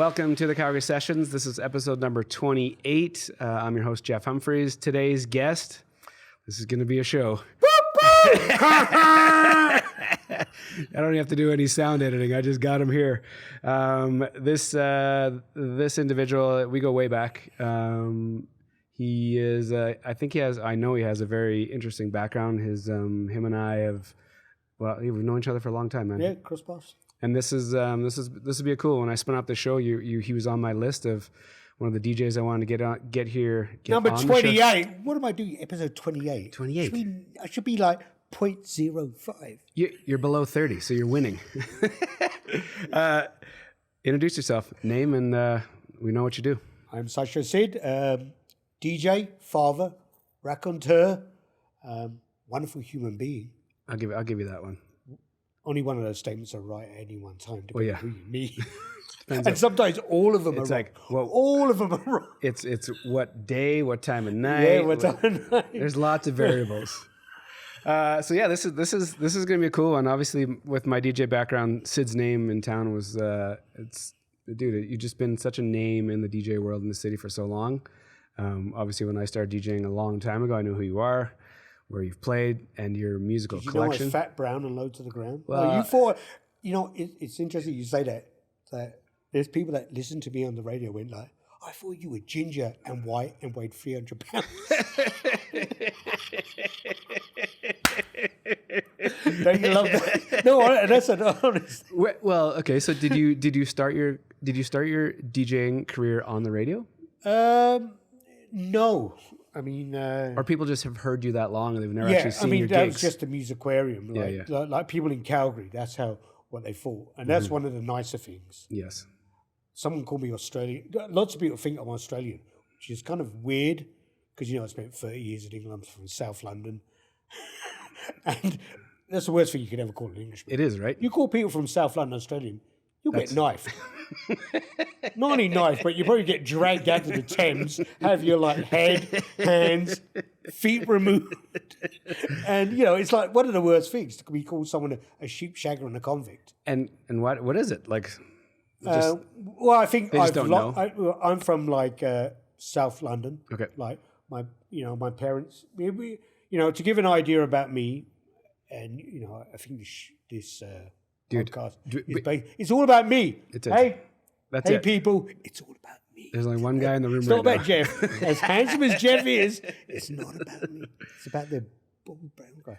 Welcome to the Calgary Sessions. This is episode number 28. I'm your host, Jeff Humphreys. Today's guest, this is going to be a show. I don't even have to do any sound editing. I just got him here. This individual, we go way back. He is, I know he has a very interesting background. Him and I we've known each other for a long time, man. Yeah, crossbars. And this would be a cool. When I spun off the show, he was on my list of one of the DJs I wanted to get here. Number 28. What am I doing? Episode 28. 28. I should be like 0.05. You're below 30, so you're winning. Introduce yourself, name, and we know what you do. I'm Sideshow Sid, DJ, father, raconteur, wonderful human being. I'll give you that one. Only one of those statements are right at any one time. Well, yeah. Who you meet. And sometimes all of them are right. All of them are right. It's what day, what time of night. Yeah, what time of night. There's lots of variables. So yeah, this is going to be a cool one. Obviously, with my DJ background, Sid's name in town was dude. You've just been such a name in the DJ world in the city for so long. Obviously, when I started DJing a long time ago, I knew who you are, where you've played, and your musical collection. You know, fat, brown, and low to the ground. Well, you thought, it's interesting you say that there's people that listen to me on the radio went like, I thought you were ginger and white and weighed 300 pounds. Don't you love that? No, that's an honest. Well, okay. So did you start your DJing career on the radio? No. I mean, or people just have heard you that long and they've never actually seen your gigs. That was just a musicarium. Yeah. Like people in Calgary, that's what they thought, and that's one of the nicer things. Yes. Someone called me Australian. Lots of people think I'm Australian, which is kind of weird because I spent 30 years in England. I'm from South London, and that's the worst thing you could ever call an Englishman. It is, right? You call people from South London Australian, you'll get knifed. Not only knifed, but you probably get dragged out to the Thames, have your head, hands, feet removed. And, it's like one of the worst things to be called someone a sheep shagger and a convict. And what is it? Well, I think they just don't know. I'm from South London. Okay. Like my parents, to give an idea about me, and, I think this podcast it's all about me. Hey, people, it's all about me. There's only one guy in the room it's right now. It's not about Jeff. As handsome as Jeff is, it's not about me. It's about the bald brown guy.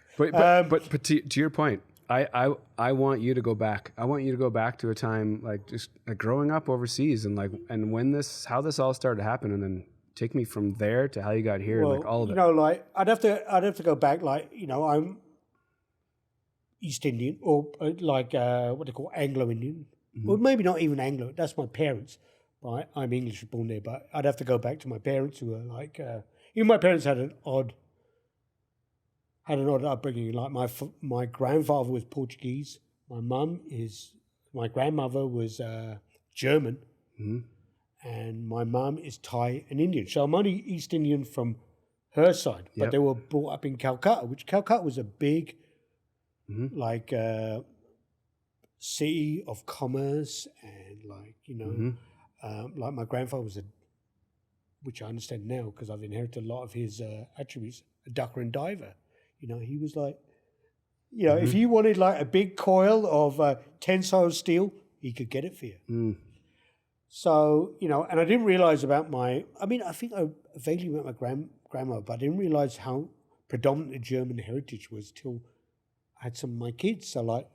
But to your point, I want you to go back. I want you to go back to a time just growing up overseas and how this all started to happen, and then take me from there to how you got here, and all of it. I'd have to go back. I'm East Indian, or what they call Anglo-Indian. Mm-hmm. Or maybe not even Anglo. That's my parents. But I'm English born there. But I'd have to go back to my parents who were even my parents had an odd upbringing. Like my grandfather was Portuguese. My grandmother was German. Mm-hmm. And my mum is Thai and Indian. So I'm only East Indian from her side. But they were brought up in Calcutta, which Calcutta was a big... Mm-hmm. City of commerce, and like my grandfather was which I understand now because I've inherited a lot of his attributes, a ducker and diver. He was if you wanted a big coil of tensile steel, he could get it for you. Mm. So, and I didn't realize I think I vaguely met my grandmother, but I didn't realize how predominant the German heritage was till I had some of my kids. So I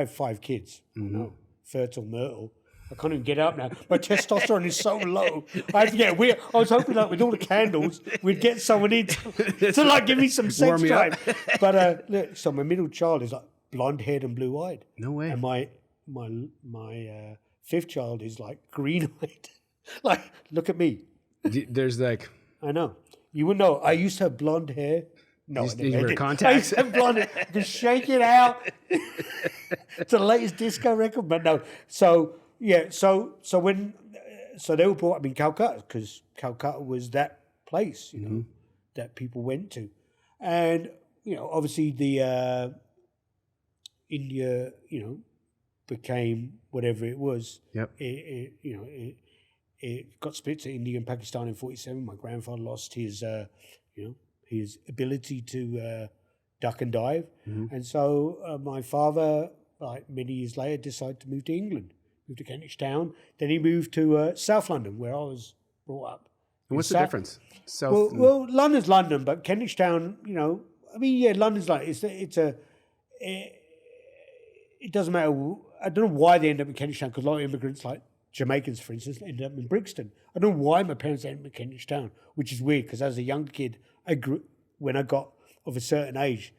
have 5 kids. Mm-hmm. Fertile Myrtle. I can't even get up now. My testosterone is so low. I have to get weird. I was hoping with all the candles, we'd get someone in to give me some sex time. But look, so my middle child is blonde haired and blue eyed. No way. And my 5th child is green eyed. Look at me. There's I know. You wouldn't know. I used to have blonde hair. No, you wear contacts. I blonde, just shake it out. It's the latest disco record, but no. So they were brought up in Calcutta because Calcutta was that place, that people went to, and obviously the India, became whatever it was. Yep. It got split to India and Pakistan in 1947. My grandfather lost his his ability to duck and dive, and so my father, like many years later, decided to move to England, moved to Kentish Town. Then he moved to South London, where I was brought up. And what's the difference? South. Well, London's London, but Kentish Town, London's like it doesn't matter. I don't know why they end up in Kentish Town, because a lot of immigrants, like Jamaicans, for instance, ended up in Brixton. I don't know why my parents ended up in Kentish Town, which is weird, because as a young kid, when I got of a certain age,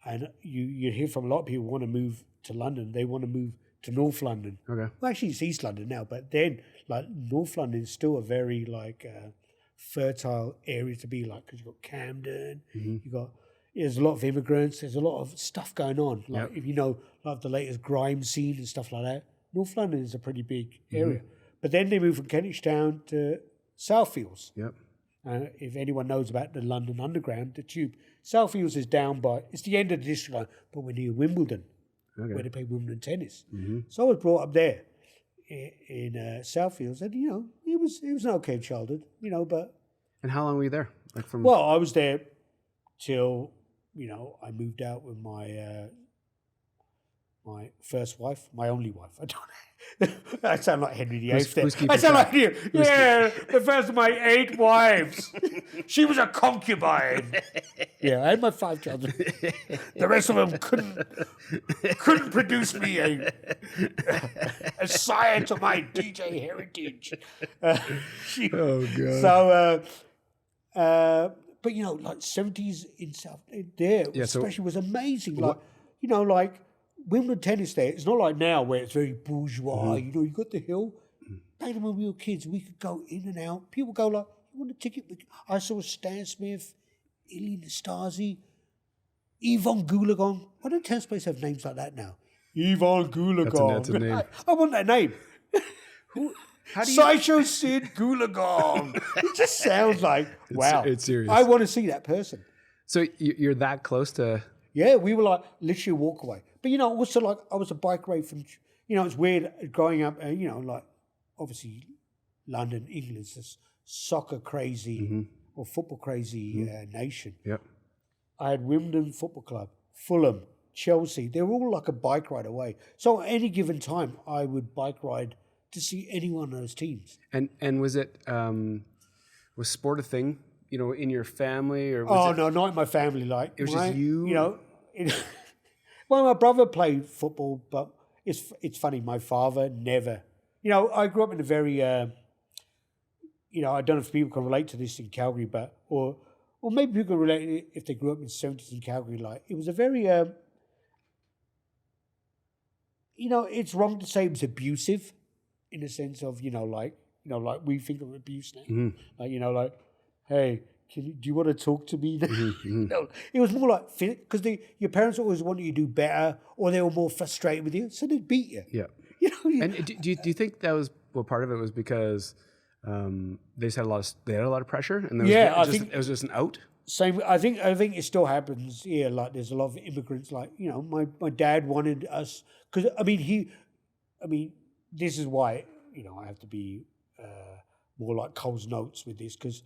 and you hear from a lot of people who want to move to London, they want to move to North London. Okay. Well, actually, it's East London now, but then like North London is still a very fertile area to be like, because you've got Camden, there's a lot of immigrants, there's a lot of stuff going on. Like if you know, like the latest grime scene and stuff like that, North London is a pretty big area. But then they moved from Kentish Town to Southfields. Yep. If anyone knows about the London Underground, the tube, Southfields is down by, it's the end of the district line, but we're near Wimbledon, where they play Wimbledon tennis. So I was brought up there in Southfields, and it was an okay childhood, but. And how long were you there? Well, I was there till I moved out with my my first wife, my only wife. I don't. I sound like Henry VIII. I sound like you. Yeah, the first of my 8 wives. She was a concubine. Yeah, I had my 5 children. The rest of them couldn't produce me a scion to my DJ heritage. Oh god. So, but like 70s in South there, especially was amazing. Like Wimbledon tennis there, it's not like now where it's very bourgeois. You got the hill. Back when we were kids, we could go in and out. People go like, you want a ticket? I saw Stan Smith, Ilya Nastasi, Yvonne Goolagong. Why don't tennis players have names like that now? Yvonne Goolagong. That's a name. I want that name. How do you... Sideshow Sid Goolagong. It just sounds like, wow. It's serious. I want to see that person. So you're that close to... Yeah, we were like literally a walk away. But also like I was a bike ride from, it's weird growing up, like obviously London, England's this soccer crazy or football crazy nation. Yep. I had Wimbledon Football Club, Fulham, Chelsea. They were all like a bike ride away. So at any given time, I would bike ride to see any one of those teams. And was it was sport a thing? In your family, or no, not in my family. Like it was just you. Well, my brother played football, but it's funny. My father never. I grew up in a very. I don't know if people can relate to this in Calgary, but or maybe people can relate if they grew up in the 70s in Calgary. Like it was a very. It's wrong to say it was abusive, in the sense of like we think of abuse now, like hey, do you want to talk to me? It was more like, because your parents always wanted you to do better, or they were more frustrated with you, so they'd beat you. Yeah. And do you think that was part of it was because they just had a lot of pressure, and I think it was just an out. Same. I think it still happens here. Like there's a lot of immigrants. Like my dad wanted us, because this is why I have to be more like Cole's Notes with this, because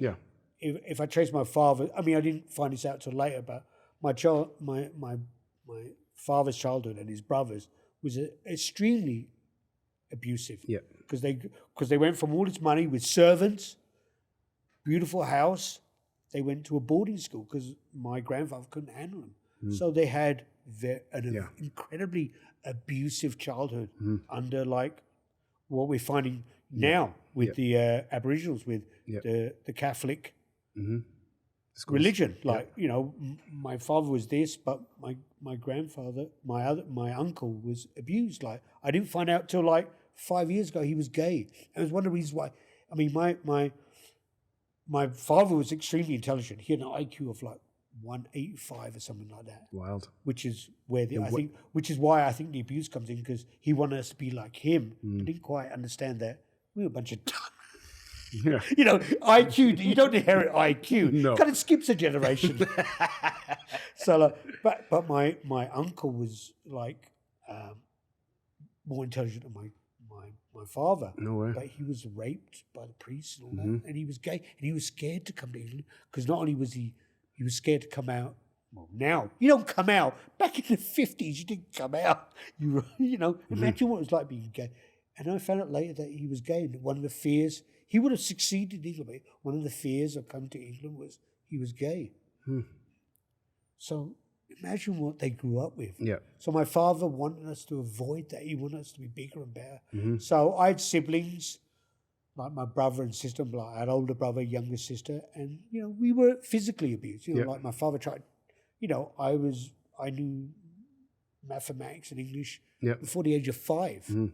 if I trace my father, I didn't find this out till later, but my father's childhood and his brothers was extremely abusive. Yeah, because they went from all this money with servants, beautiful house, they went to a boarding school because my grandfather couldn't handle them. So they had an incredibly abusive childhood under like what we're finding now with the Aboriginals, with the Catholic religion. Like my father was this, but my grandfather, my uncle was abused. Like I didn't find out till like 5 years ago he was gay. And it was one of the reasons why. My father was extremely intelligent. He had an IQ of like 185 or something like that. Wild. Which is where which is why I think the abuse comes in, because he wanted us to be like him. I didn't quite understand that. We were a bunch of Yeah. IQ. You don't inherit IQ. No. Kind of skips a generation. So, but my uncle was like more intelligent than my father. No way. But he was raped by the priests and all that, and he was gay, and he was scared to come to England because not only was he was scared to come out. Well, now you don't come out. Back in the 50s, you didn't come out. Imagine what it was like being gay. And I found out later that he was gay. And one of the fears, he would have succeeded in England, but one of the fears of coming to England was he was gay. So imagine what they grew up with. Yeah. So my father wanted us to avoid that. He wanted us to be bigger and better. So I had siblings, like my brother and sister. Like I had older brother, younger sister. And, we were physically abused. Like my father tried, I knew mathematics and English before the age of 5.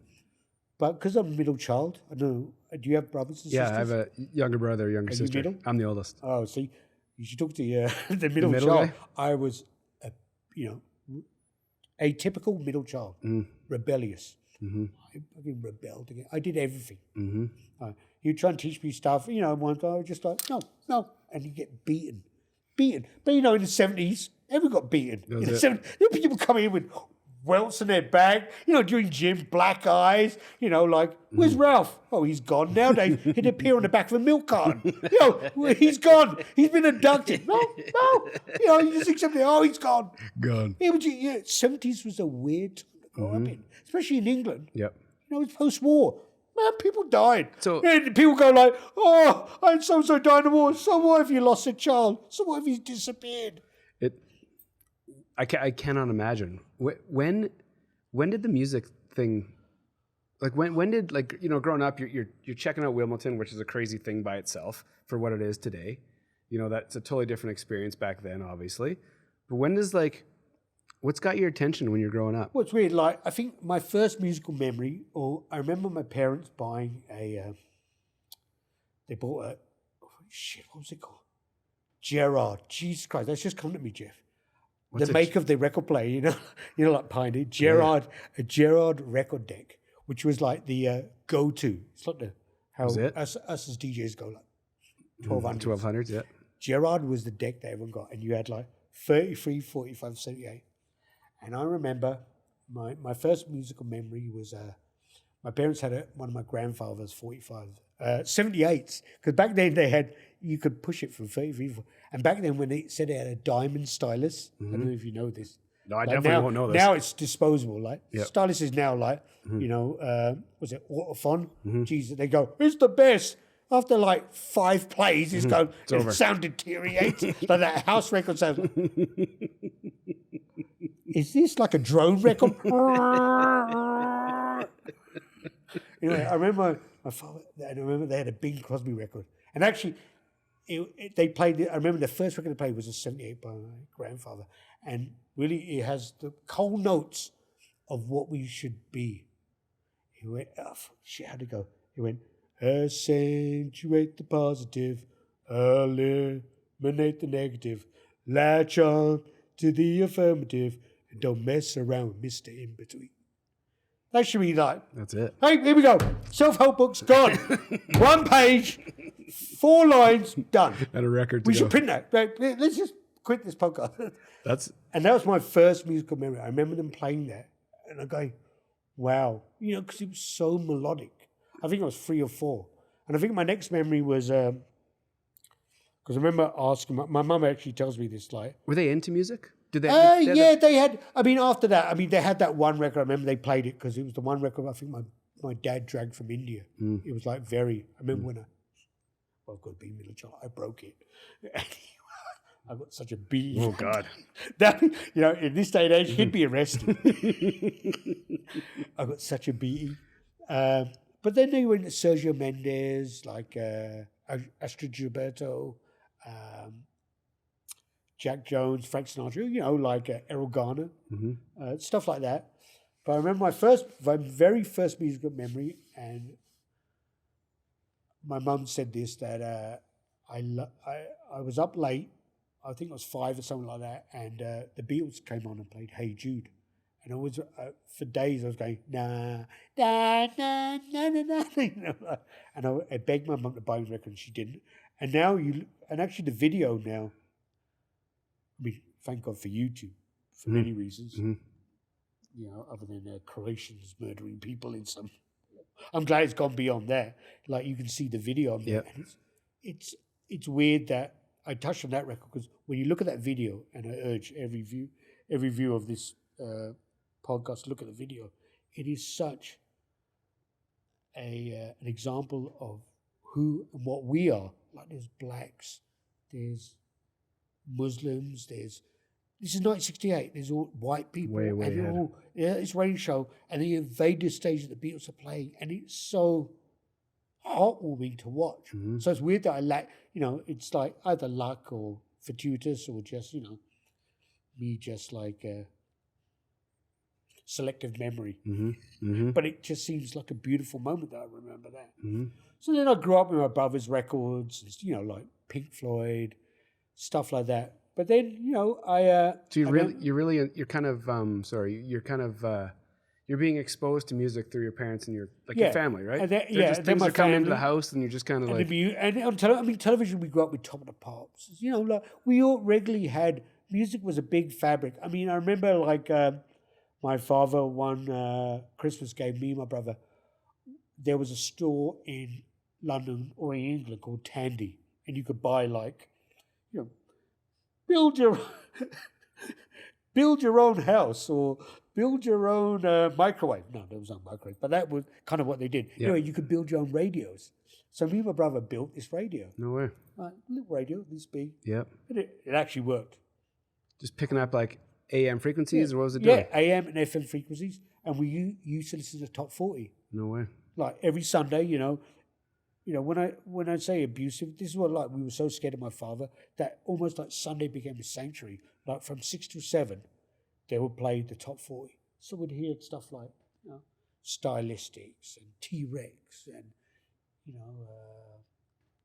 But because I'm a middle child, I don't know, do you have brothers and sisters? Yeah, I have a younger brother, younger sister. You middle? I'm the oldest. Oh, see, you should talk to the middle middle child. guy? I was, a typical middle child, rebellious. I fucking rebelled again. I did everything. He'd try and teach me stuff, one time I was just like, no. And you get beaten. But, in the 70s, everyone got beaten. In the 70s, people come in with welts in their back, during gym, black eyes, where's Ralph? Oh, he's gone nowadays. He'd appear on the back of a milk carton. He's gone. He's been abducted. No. You just accept it. Oh, he's gone. Gone. 70s was a weird time to grow up in, especially in England. Yep. It's post-war. Man, people died. So- and people go like, oh, I had so-and-so died in the war. So what if you lost a child? So what if he's disappeared? I cannot imagine. When did the music thing, like when did, like, growing up, you're checking out Wimbledon, which is a crazy thing by itself for what it is today. That's a totally different experience back then, obviously. But when does, what's got your attention when you're growing up? What's weird, I think my first musical memory, or I remember my parents buying they bought what was it called? Gerard. Jesus Christ, that's just come to me, Jeff. The make of the record player, like Pioneer. A Gerard record deck, which was like the go-to. It's like how us as DJs go, like 1200s. 1200s, yeah. Gerard was the deck that everyone got, and you had 33, 45, 78. And I remember my first musical memory was my parents had one of my grandfather's 78s, because back then you could push it from 33. And back then when they said they had a diamond stylus, I don't know if you know this. No, I definitely won't know this. Now it's disposable. Stylus is now was it Autophon? Jesus, they go, it's the best. After 5 plays, it's going, over. Sound deteriorates. Like that house record sounds. Is this like a drone record? Anyway, I remember my father, I remember they had a Bing Crosby record. And actually, they played, I remember the first record they played was a 78 by my grandfather. And really, it has the whole notes of what we should be. He went, how'd it go? He went, accentuate the positive, eliminate the negative, latch on to the affirmative, and don't mess around with Mr. In Between. That should be That's it. Hey, here we go. Self-help book's gone. 1 page, 4 lines, done. And a record to We go. should print that. Let's just quit this podcast. And that was my first musical memory. I remember them playing that, and I'm going, wow. Because it was so melodic. I think I was 3 or 4. And I think my next memory was, because I remember asking, my mum actually tells me this, Were they into music? Did they? They had, after that, they had that one record. I remember they played it because it was the one record I think my dad dragged from India. It was I remember when I've got to be middle child, I broke it. I got such a beating. Oh, God. That, in this day and age, he'd be arrested. I got such a beating. But then they went to Sergio Mendes, Astrid Gilberto, Jack Jones, Frank Sinatra, Errol Garner, stuff like that. But I remember my very first musical memory, and my mum said this, that I was up late, I think it was 5 or something like that, and the Beatles came on and played Hey Jude. And I was, for days, I was going, nah, nah, nah, nah, nah, nah. And I begged my mum to buy me a record, and she didn't. And now and actually the video now, thank God for YouTube, for many reasons. other than Croatians murdering people in some. I'm glad it's gone beyond that. Like you can see the video of Yeah. that. And it's weird that I touched on that record because when you look at that video, and I urge every view of this podcast to look at the video, it is such an example of who and what we are. Like there's blacks, there's Muslims, this is 1968. There's all white people, Way and they're ahead. all it's radio show, and they invade the stage that the Beatles are playing, and it's so heartwarming to watch. Mm-hmm. So it's weird that I lack, it's like either luck or fortuitous or just me just like selective memory. Mm-hmm. Mm-hmm. But it just seems like a beautiful moment that I remember that. Mm-hmm. So then I grew up with my brother's records, like Pink Floyd, stuff like that. But then, I. So you're kind of you're being exposed to music through your parents and your family, right? And then, Just then things my are coming into the family. house, and you're just kind of like, And on television, we grew up with Top of the Pops. Like we all regularly had music was a big fabric. I mean, I remember like my father one Christmas gave me and my brother. There was a store in London or in England called Tandy, and you could buy like, build your own house or build your own microwave. No, there was no microwave, but that was kind of what they did. Yeah. You could build your own radios. So me and my brother built this radio. no way. Little radio, this big. Yep. And it actually worked. Just picking up like AM frequencies, or what was it doing? Yeah, AM and FM frequencies. And we used to listen to the top 40. No way. Like every Sunday, when I say abusive, this is what like we were so scared of my father that almost like Sunday became a sanctuary. Like from 6 to 7, they would play the top 40. So we'd hear stuff like Stylistics and T-Rex and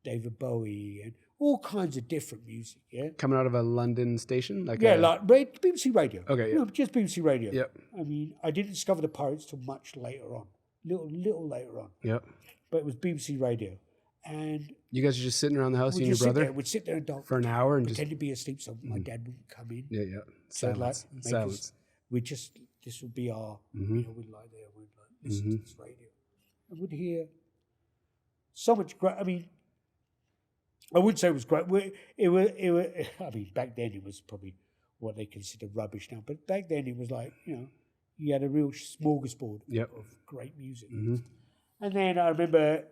David Bowie and all kinds of different music. Yeah, Coming out of a London station, like like BBC Radio. Okay, yeah. Just BBC Radio. Yep. I mean, I didn't discover the Pirates till much later on, little later on. Yep. But it was BBC Radio, and You guys are just sitting around the house, you and your brother, We'd sit there and talk for an hour and pretend just to be asleep, so my dad wouldn't come in. yeah. So Silence. make Silence. us- this would be our, Mhm. we'd lie there, we'd like listen to this radio, and we'd hear so much great. I mean, I wouldn't say it was great. It was. I mean, back then it was probably what they consider rubbish now, but back then it was like you had a real smorgasbord Yep. of great music. Mhm. And then I remember.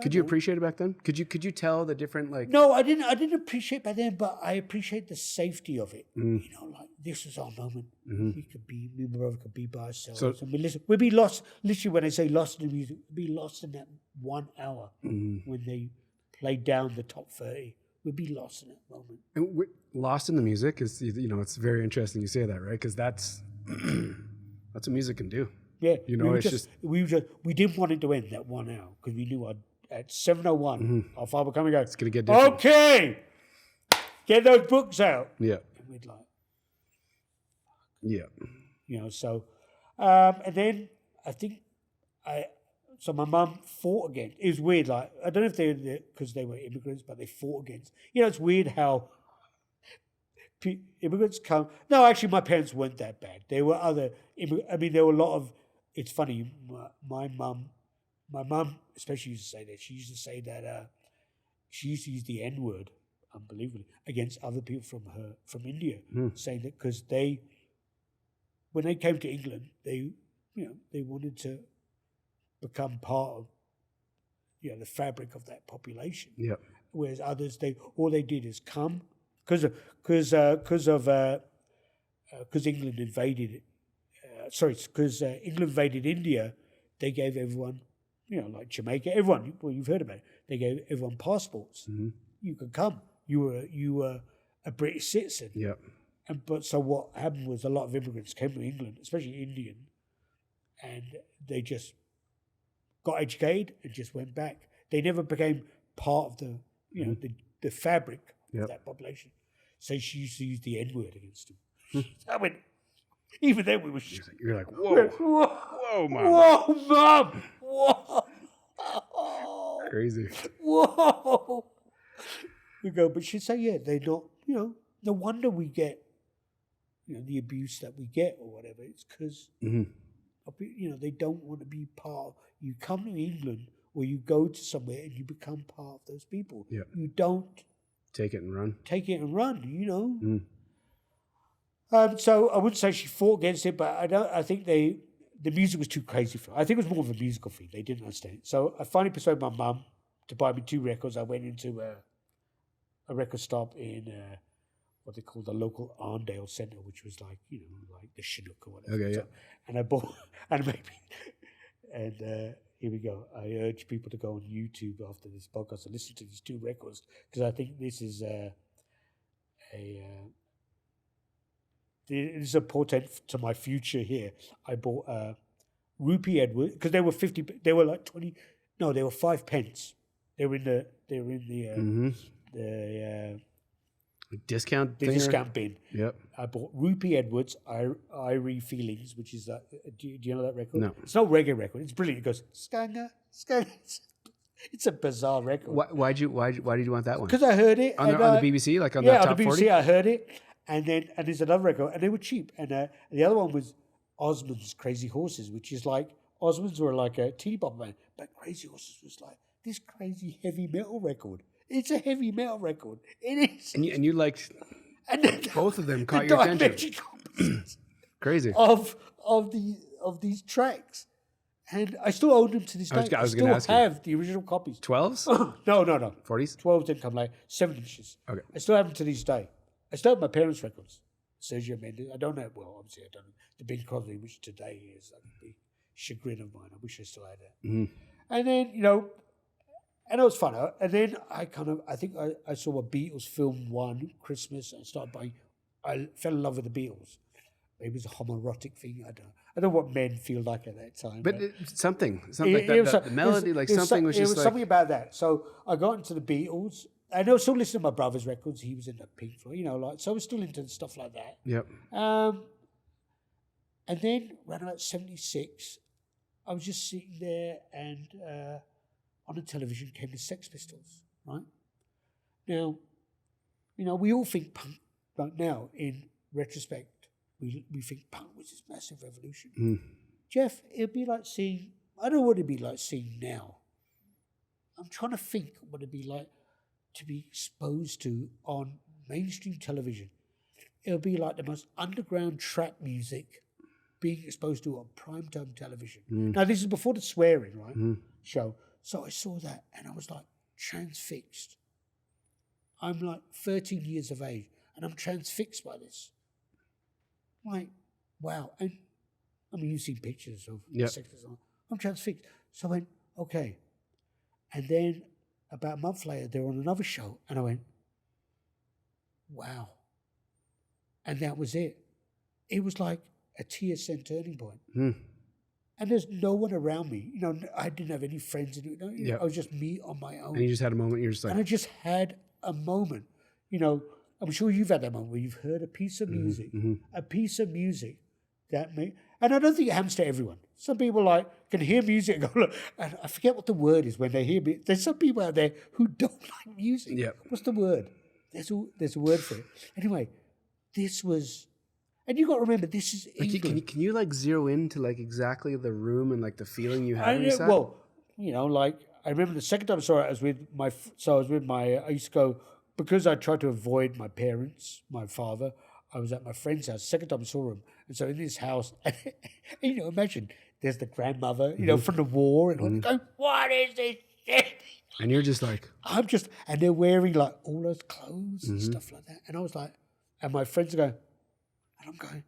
Could you appreciate it back then? Could you tell the different like? No, I didn't appreciate back then, but I appreciate the safety of it. Mm. Like this was our moment. Mhm. We could be, me and my brother could be by ourselves. So- And we'd be lost. Literally, when I say lost in the music, we'd be lost in that 1 hour Mhm. when they played down the top 30. We'd be lost in that moment. And lost in the music is it's very interesting you say that, right? Because that's what music can do. Yeah, we didn't want it to end that 1 hour because we knew at 7:01 our father would come and go, It's gonna get different. okay, get those books out. Yeah. And we'd like. Yeah. So, and then I think so my mum fought against, it was weird, like, I don't know if because they were immigrants, but they fought against, it's weird how immigrants come, no, actually my parents weren't that bad. There were there were a lot of, it's funny, my mum especially used to say that, she used to say that, she used to use the N-word, unbelievably, against other people from India, saying that because when they came to England, they wanted to become part of, the fabric of that population. Yeah. Whereas others, all they did is come because England invaded. Because England invaded India, they gave everyone, like Jamaica, everyone. Well, you've heard about it. They gave everyone passports. Mm-hmm. You could come. You were a British citizen. Yeah. But so what happened was a lot of immigrants came to England, especially Indian, and they just got educated and just went back. They never became part of the the fabric of that population. So she used to use the N-word against them. I went, even then we were. You're like, whoa, Whoa, mom, whoa, mom, whoa, crazy. whoa. We go, but she'd say, yeah, they're not. No wonder we get. the abuse that we get or whatever. It's because they don't want to be part. You come to England or you go to somewhere and you become part of those people. Yeah. You don't take it and run. So I wouldn't say she fought against it, but I think the music was too crazy for her. I think it was more of a musical thing. They didn't understand. So I finally persuaded my mum to buy me 2 records. I went into a record stop in what they call the local Arndale Centre, which was like the Chinook or whatever. Okay, yeah. And I bought here we go. I urge people to go on YouTube after this podcast and listen to these 2 records, because I think this is it is a portent to my future here. I bought Rupee Edwards, because they were 50. They were like 20. No, they were 5 pence. They were in the discount bin. Yep. I bought Rupee Edwards, Irie Feelings, which is that. Do you know that record? No. It's not a reggae record. It's brilliant. It goes skanga, skanga. It's a bizarre record. Why did you want that one? Because I heard it on the BBC, like on the top 40? on the BBC. I heard it, and there's another record, and they were cheap. And the other one was Osmond's Crazy Horses, which is like Osmonds were like a teeny bop band, but Crazy Horses was like this crazy heavy metal record. It's a heavy metal record. It is. And you liked both of them. Caught your attention. Crazy. Of these tracks. And I still own them to this day. I still have the original copies. 12s? No. 40s? 12s didn't come like 7 inches. Okay. I still have them to this day. I still have my parents' records. Sergio Mendes. I don't have, well, obviously I don't have the Bing Crosby, which today is like the chagrin of mine. I wish I still had it. Mm-hmm. And then, and it was fun. And then I think I saw a Beatles film one Christmas and I fell in love with the Beatles. It was a homoerotic thing. I don't know what men feel like at that time. But something like that. The melody, something was just like... something about that. So I got into the Beatles. I was still listening to my brother's records. He was into Pink Floyd, so I was still into stuff like that. Yep. And then around about 76, I was just sitting there and on the television came the Sex Pistols, right? Now, we all think punk, like now, in retrospect, we think punk was this massive revolution. Mm. Jeff, it'd be like seeing, I don't know what it'd be like seeing now. I'm trying to think what it'd be like to be exposed to on mainstream television. It would be like the most underground trap music being exposed to on primetime television. Mm. Now, this is before the swearing, right, show. So I saw that and I was like transfixed. I'm like 13 years of age and I'm transfixed by this. Like, wow. And I mean, you've seen pictures of Sex Pistols. I'm transfixed. So I went, okay. And then about a month later, they were on another show and I went, wow. And that was it. It was like a TSN turning point. Mm. And there's no one around me. I didn't have any friends. I was just me on my own. And you just had a moment. You're just like... And I just had a moment. I'm sure you've had that moment where you've heard a piece of music, that may... And I don't think it happens to everyone. Some people can hear music and go, look, and I forget what the word is when they hear me. There's some people out there who don't like music. Yep. What's the word? There's a word for it. Anyway, this was... And you got to remember, this is England. Can you zero into exactly the room and the feeling you had when you sat? Well, I remember the second time I saw it, I was with I used to go, because I tried to avoid my parents, my father, I was at my friend's house. Second time I saw him. And so in this house, and, imagine there's the grandmother, from the war and all going, what is this shit? And you're just like... and they're wearing all those clothes and stuff like that. And I was like, and my friends are going, and I'm going,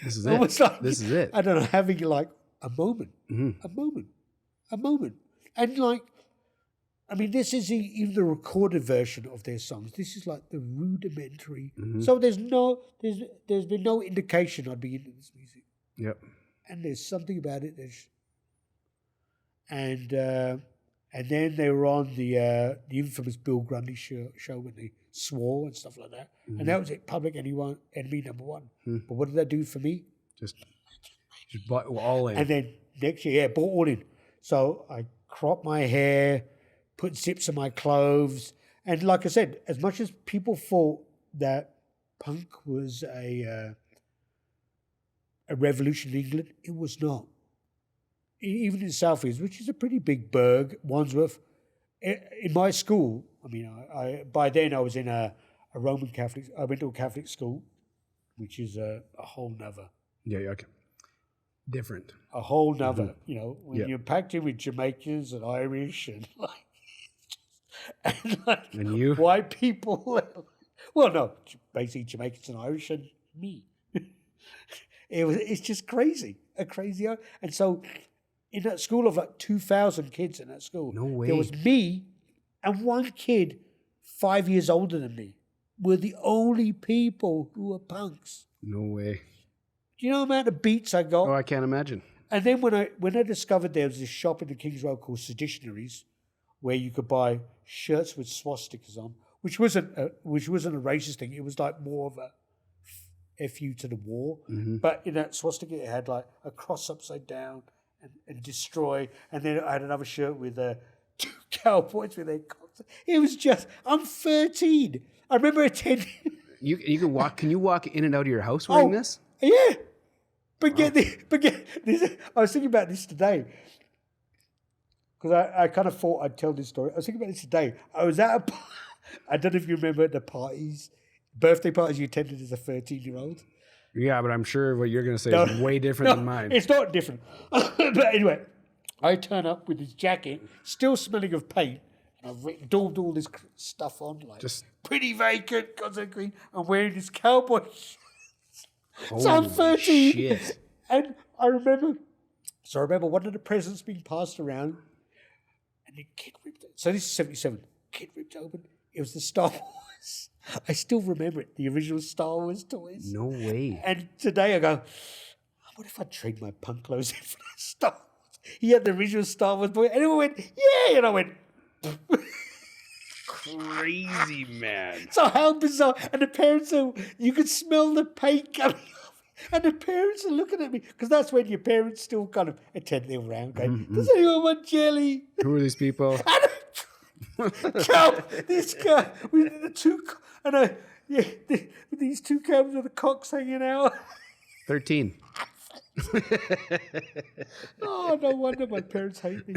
this is it. This is it. I don't know, having a moment, a moment. And this is even the recorded version of their songs. This is the rudimentary. Mm-hmm. So there's been no indication I'd be into this music. Yep. And there's something about it. And then they were on the infamous Bill Grundy show when they swore and stuff like that. Mm-hmm. And that was it, Public Enemy number one. Mm. But what did that do for me? Just bought all in. And then next year, bought all in. So I cropped my hair, put zips in my clothes. And like I said, as much as people thought that punk was a revolution in England. It was not. Even in South East, which is a pretty big burg, Wandsworth. In my school, I mean, I by then I was in a Roman Catholic. I went to a Catholic school, which is a whole nother. Yeah, okay. Different. A whole nother. You know, when you're packed in with Jamaicans and Irish and And you? white people. Well, no, basically Jamaicans and Irish and me. It's just crazy, and so in that school of like 2,000 kids in that school, No way. there was me and one kid 5 years older than me. Were the only people who were punks. No way. Do you know the amount of beats I got? Oh, I can't imagine. And then when I discovered there was this shop in the King's Road called Seditionaries, where you could buy shirts with swastikas on, which wasn't a racist thing. It was like more of a FU to the war. Mm-hmm. But in that swastika, it had like a cross upside down and destroy. And then I had another shirt with two cowboys with their cocks. It was just, I'm 13. I remember attending. You can walk. Can you walk in and out of your house wearing this? Yeah. But get this. I was thinking about this today. Because I kind of thought I'd tell this story. I was thinking about this today. I was at I don't know if you remember the birthday parties you attended as a 13-year-old. Yeah, but I'm sure what you're going to say is way different than mine. It's not different. But anyway, I turn up with this jacket, still smelling of paint, and I've daubed all this stuff on, like Just pretty vacant, concert green. I'm wearing this cowboy shirt. So I'm holy 13. shit. And I remember one of the presents being passed around, and the kid ripped it. So this is 77. Kid ripped it open. It was the Star Wars. I still remember it, the original Star Wars toys. No way. And today I go, what if I trade my punk clothes in for that Star Wars? He had the original Star Wars boy. And everyone went, yeah. And I went, Crazy, man. so how bizarre. And the parents are, you could smell the paint coming off. And the parents are looking at me, because that's when your parents still kind of attentive around, going, does anyone want jelly? Who are these people? This guy with the two, and with these two cabs with the cocks hanging out. 13. Oh, no wonder my parents hate me.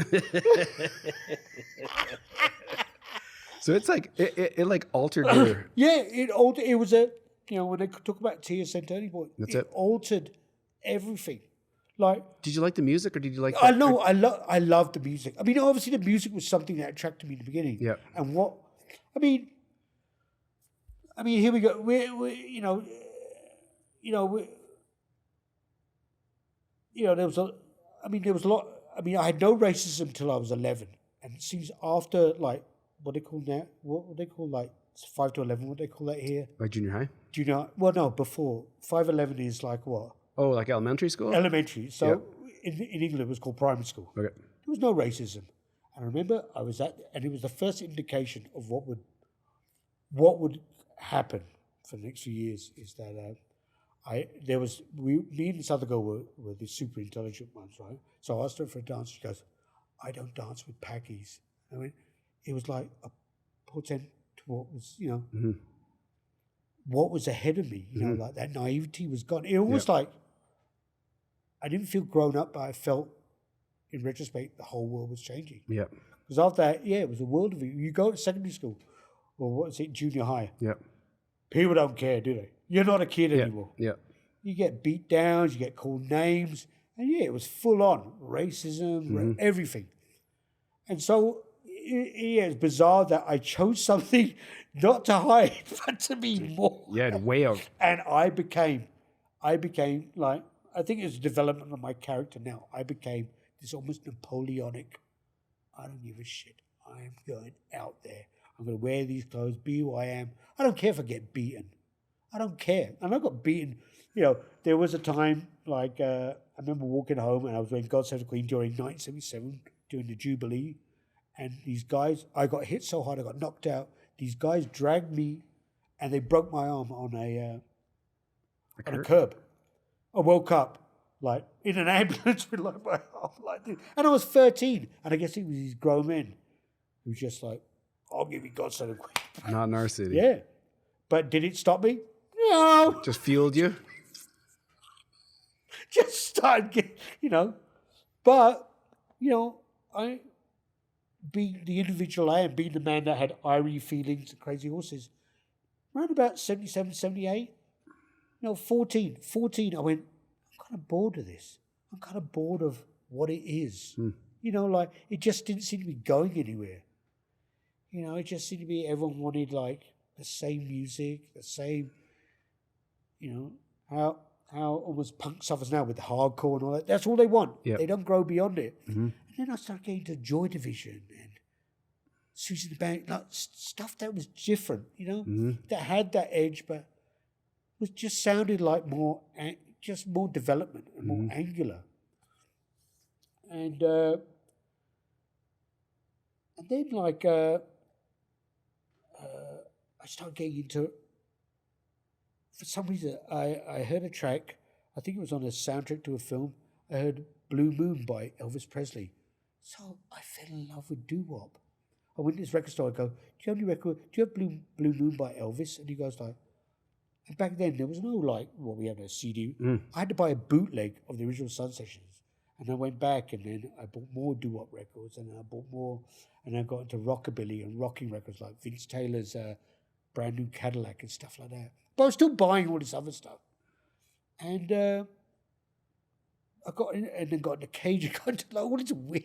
So it's like it like altered your. Yeah, it altered. It was when they talk about Tia Turning Point, it altered everything. Like, did you like the music, or did you like? I know, I love the music. I mean, obviously, the music was something that attracted me in the beginning. Yeah. And here we go. There was a lot. I mean, I had no racism until I was 11, and it seems after like what they call now, what they call like 5 to 11. What they call that here? Like junior high? Well, no, before 5-11 is like what? Oh, like elementary school? Elementary. So in England, it was called primary school. Okay. There was no racism. And I remember I was and it was the first indication of what would happen for the next few years is that me and this other girl were the super intelligent ones, right? So I asked her for a dance. She goes, I don't dance with packies. I mean, it was like a portent to what was, what was ahead of me, like that naivety was gone. It was like, I didn't feel grown up, but I felt, in retrospect, the whole world was changing. Yeah. Because after that, it was a world of it. You go to secondary school, or what is it, junior high. Yeah. People don't care, do they? You're not a kid anymore. Yeah. You get beat downs, you get called names, and it was full on racism, everything. And so, it's bizarre that I chose something not to hide, but to be more. Yeah, way out. And I became like, I think it's development of my character now. I became this almost Napoleonic, I don't give a shit. I am going out there. I'm going to wear these clothes, be who I am. I don't care if I get beaten. I don't care. And I got beaten. There was a time, like, I remember walking home and I was wearing God Save the Queen during 1977, during the Jubilee. And these guys, I got hit so hard, I got knocked out. These guys dragged me and they broke my arm on a curb. I woke up like in an ambulance with like my arm like this. And I was 13. And I guess it was these grown men who just like, I'll give you God Save the Queen. Not in our city. Yeah. But did it stop me? Just fueled you. Just started getting, but, being the individual I am, being the man that had irie feelings and crazy horses, around about 77, 78, 14, I went, I'm kind of bored of this. I'm kind of bored of what it is. It just didn't seem to be going anywhere. It just seemed to be everyone wanted, the same music, the same, how almost punk suffers now with hardcore and all that. That's all they want. Yep. They don't grow beyond it. Mm-hmm. And then I started getting to Joy Division and Susie the Bank, stuff that was different, that had that edge, but was just sounded like more development and more angular. And then I started getting into. For some reason, I heard a track. I think it was on a soundtrack to a film. I heard "Blue Moon" by Elvis Presley. So I fell in love with doo-wop. I went to this record store. I go, "Do you have any record? Do you have Blue Moon by Elvis?" And he goes like. And back then there was no we had a CD. I had to buy a bootleg of the original Sun Sessions. And I went back and then I bought more doo-wop records and I bought more and I got into rockabilly and rocking records like Vince Taylor's Brand New Cadillac and stuff like that. But I was still buying all this other stuff. And I got in and then got into Cage and got into all this weird.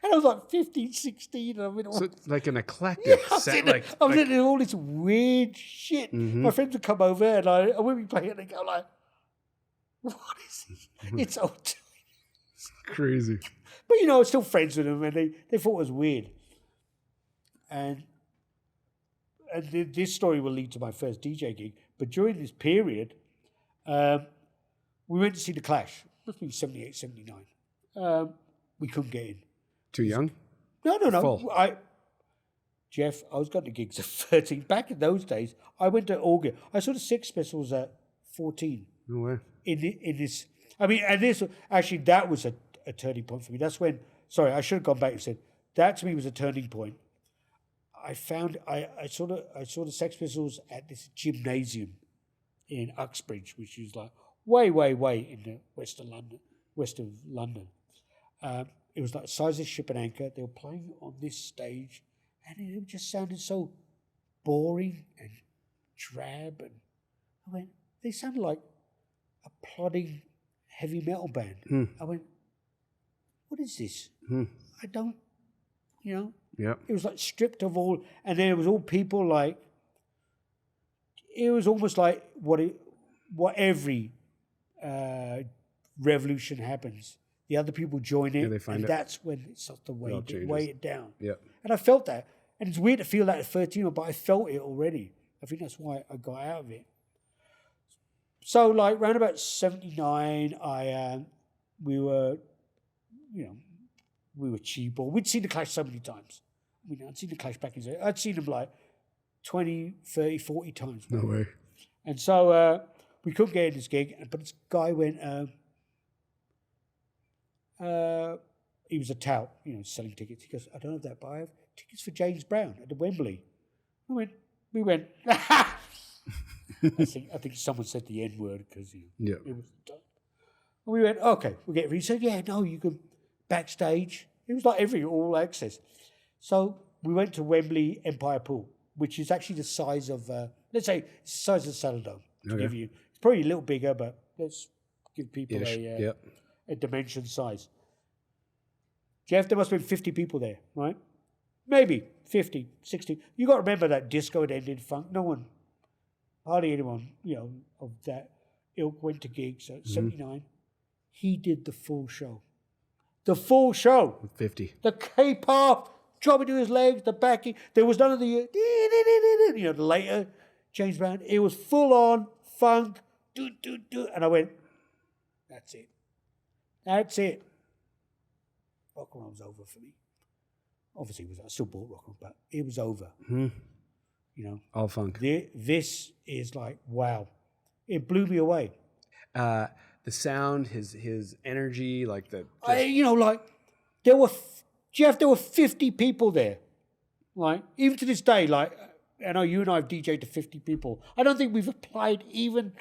And I was like 15, 16. And I went, so like an eclectic set. I was into all this weird shit. My friends would come over and I would be playing and they go like, what is this? It's old time. It's crazy. But I was still friends with them and they thought it was weird. And this story will lead to my first DJ gig. But during this period, we went to see The Clash. Must be 78, 79. We couldn't get in. Too young? No. Full. Jeff, I was going to gigs at 13. Back in those days, I went to August. I saw the Sex Pistols at 14. No way. In this, and this actually that was a turning point for me. That's when. Sorry, I should have gone back and said that to me was a turning point. I found I saw the Sex Pistols at this gymnasium in Uxbridge, which is like way in the west of London. It was like the size of Ship and Anchor. They were playing on this stage, and it just sounded so boring and drab. And I went, they sounded like a plodding heavy metal band. I went, what is this? I don't, Yeah. It was like stripped of all, and then it was all people like. It was almost like what every revolution happens. The other people join in, and that's when it starts to weigh it down. Yeah. And I felt that. And it's weird to feel that at 13, but I felt it already. I think that's why I got out of it. So, around about 79, we were cheap. Or we'd seen The Clash so many times. I'd seen The Clash back in the day. I'd seen them 20, 30, 40 times. No way. And so we couldn't get in this gig, but this guy went... he was a tout, selling tickets. He goes, I don't have that, but I have tickets for James Brown at the Wembley. We went, I think someone said the N-word because it was dumb. And we went, okay, we'll get it. He said, yeah, no, you can backstage. It was like all access. So we went to Wembley Empire Pool, which is actually the size of, let's say, it's the size of the Saladome. To give you, it's probably a little bigger, but let's give people a dimension size. Jeff, there must have been 50 people there, right? Maybe 50, 60. You got to remember that disco had ended, funk. No one, hardly anyone, of that ilk went to gigs. So 79, he did the full show. The full show. With 50. The K-pop, dropping to his legs, the backing. There was none of the, the later James Brown. It was full on funk, do. And I went, that's it. That's it. Rock and roll was over for me. Obviously, I still bought rock and roll, but it was over. All funk. This is like, wow. It blew me away. The sound, his energy, there were, Jeff, there were 50 people there. Even to this day, I know you and I have DJed to 50 people. I don't think we've applied even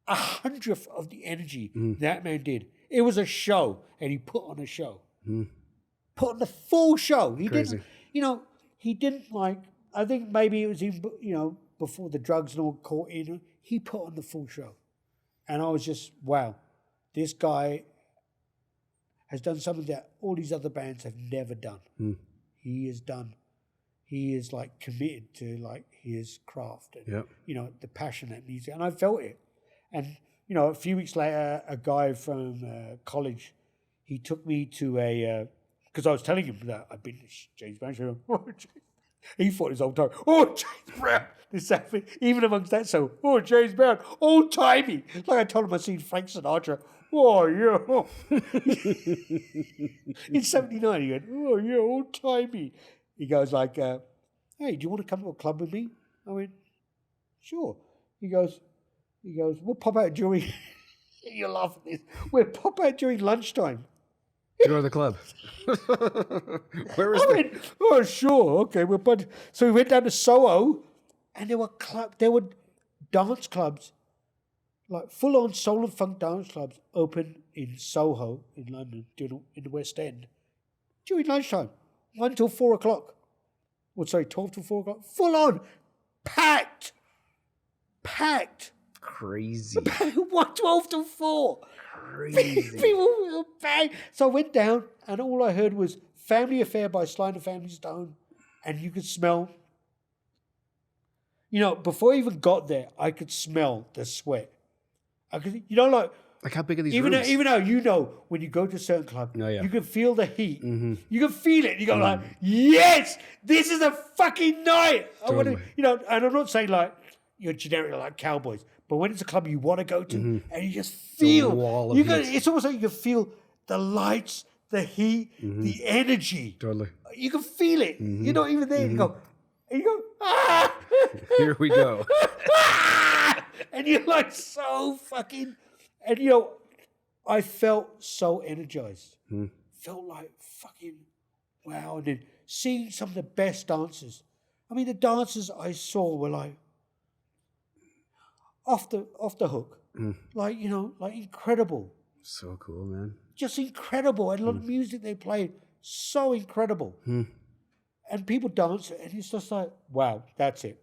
100th of the energy that man did. It was a show, and he put on a show. Put on the full show. He Crazy. didn't, he didn't like, I think maybe it was even, before the drugs and all caught in, he put on the full show. And I was just, wow, this guy has done something that all these other bands have never done. He is like committed to like his craft and, the passion that music. And I felt it. And, a few weeks later, a guy from college, he took me to because I was telling him that I'd been to James Brown show. He thought his old time. Oh, James Brown. Even amongst that, James Brown, old timey. Like I told him I'd seen Frank Sinatra. Oh, yeah. In 79, he went, oh, yeah, old timey. He goes like, hey, do you want to come to a club with me? I went, sure. He goes, we'll pop out during, you're laughing at this, we'll pop out during lunchtime. You go to the club. Where was went, oh, sure, okay. So we went down to Soho, and there were dance clubs, like full-on soul and funk dance clubs, open in Soho in London, in the West End, during lunchtime, 1 till 4 o'clock. 12 till 4 o'clock. Full-on, packed. crazy? 12 till 4. Crazy. People were bang. So I went down, and all I heard was Family Affair by Sly and the Family Stone, and you could smell. Before I even got there, I could smell the sweat. I could, like how big are these even rooms? though, when you go to a certain club, yeah. you can feel the heat. You can feel it. You go like, yes, this is a fucking night. Totally. And I'm not saying like you're generic like cowboys, but when it's a club you want to go to, and you just feel, wall of heat. It's almost like you can feel the lights, the heat, the energy. Totally. You can feel it. You're not even there. You go, ah! Here we go. And you're like so fucking, and I felt so energized. Felt like fucking wow. And then seeing some of the best dancers. I mean, the dancers I saw were like off the hook. Like, like incredible. So cool, man. Just incredible. And a lot of music they played, so incredible. And people dance, and it's just like, wow, that's it.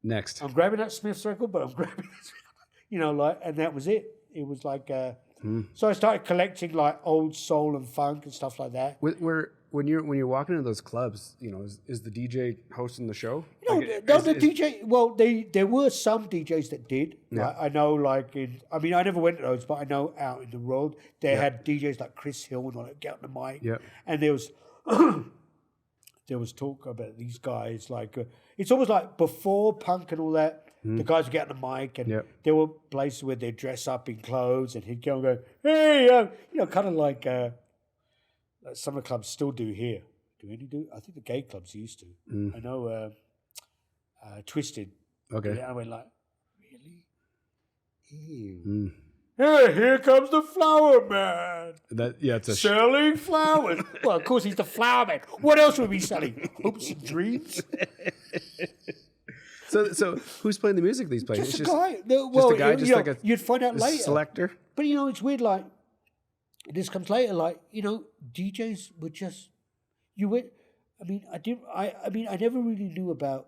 Next. I'm grabbing that Smith's record, but I'm grabbing this, and that was it. It was like, so I started collecting like old soul and funk and stuff like that. When you're walking into those clubs, is the DJ hosting the show? The DJ. Well, there were some DJs that did. Yeah. I know, I never went to those, but I know out in the world they had DJs like Chris Hill and all that get on the mic. Yeah. And there was talk about these guys like it's almost like before punk and all that. The guys would get on the mic, and there were places where they'd dress up in clothes, and he'd go and go, hey, kind of like some of the clubs still do here. Do any do? I think the gay clubs used to. I know Twisted. Okay. And I went like, really? Ew. Hey, here comes the flower man. It's a selling flowers. Well, of course he's the flower man. What else would we be selling? Hopes and dreams. So who's playing the music these places? Just a guy. Just a guy, just like a you'd find out later. Selector. But it's weird. Like this comes later. Like DJs were just you went. I never really knew about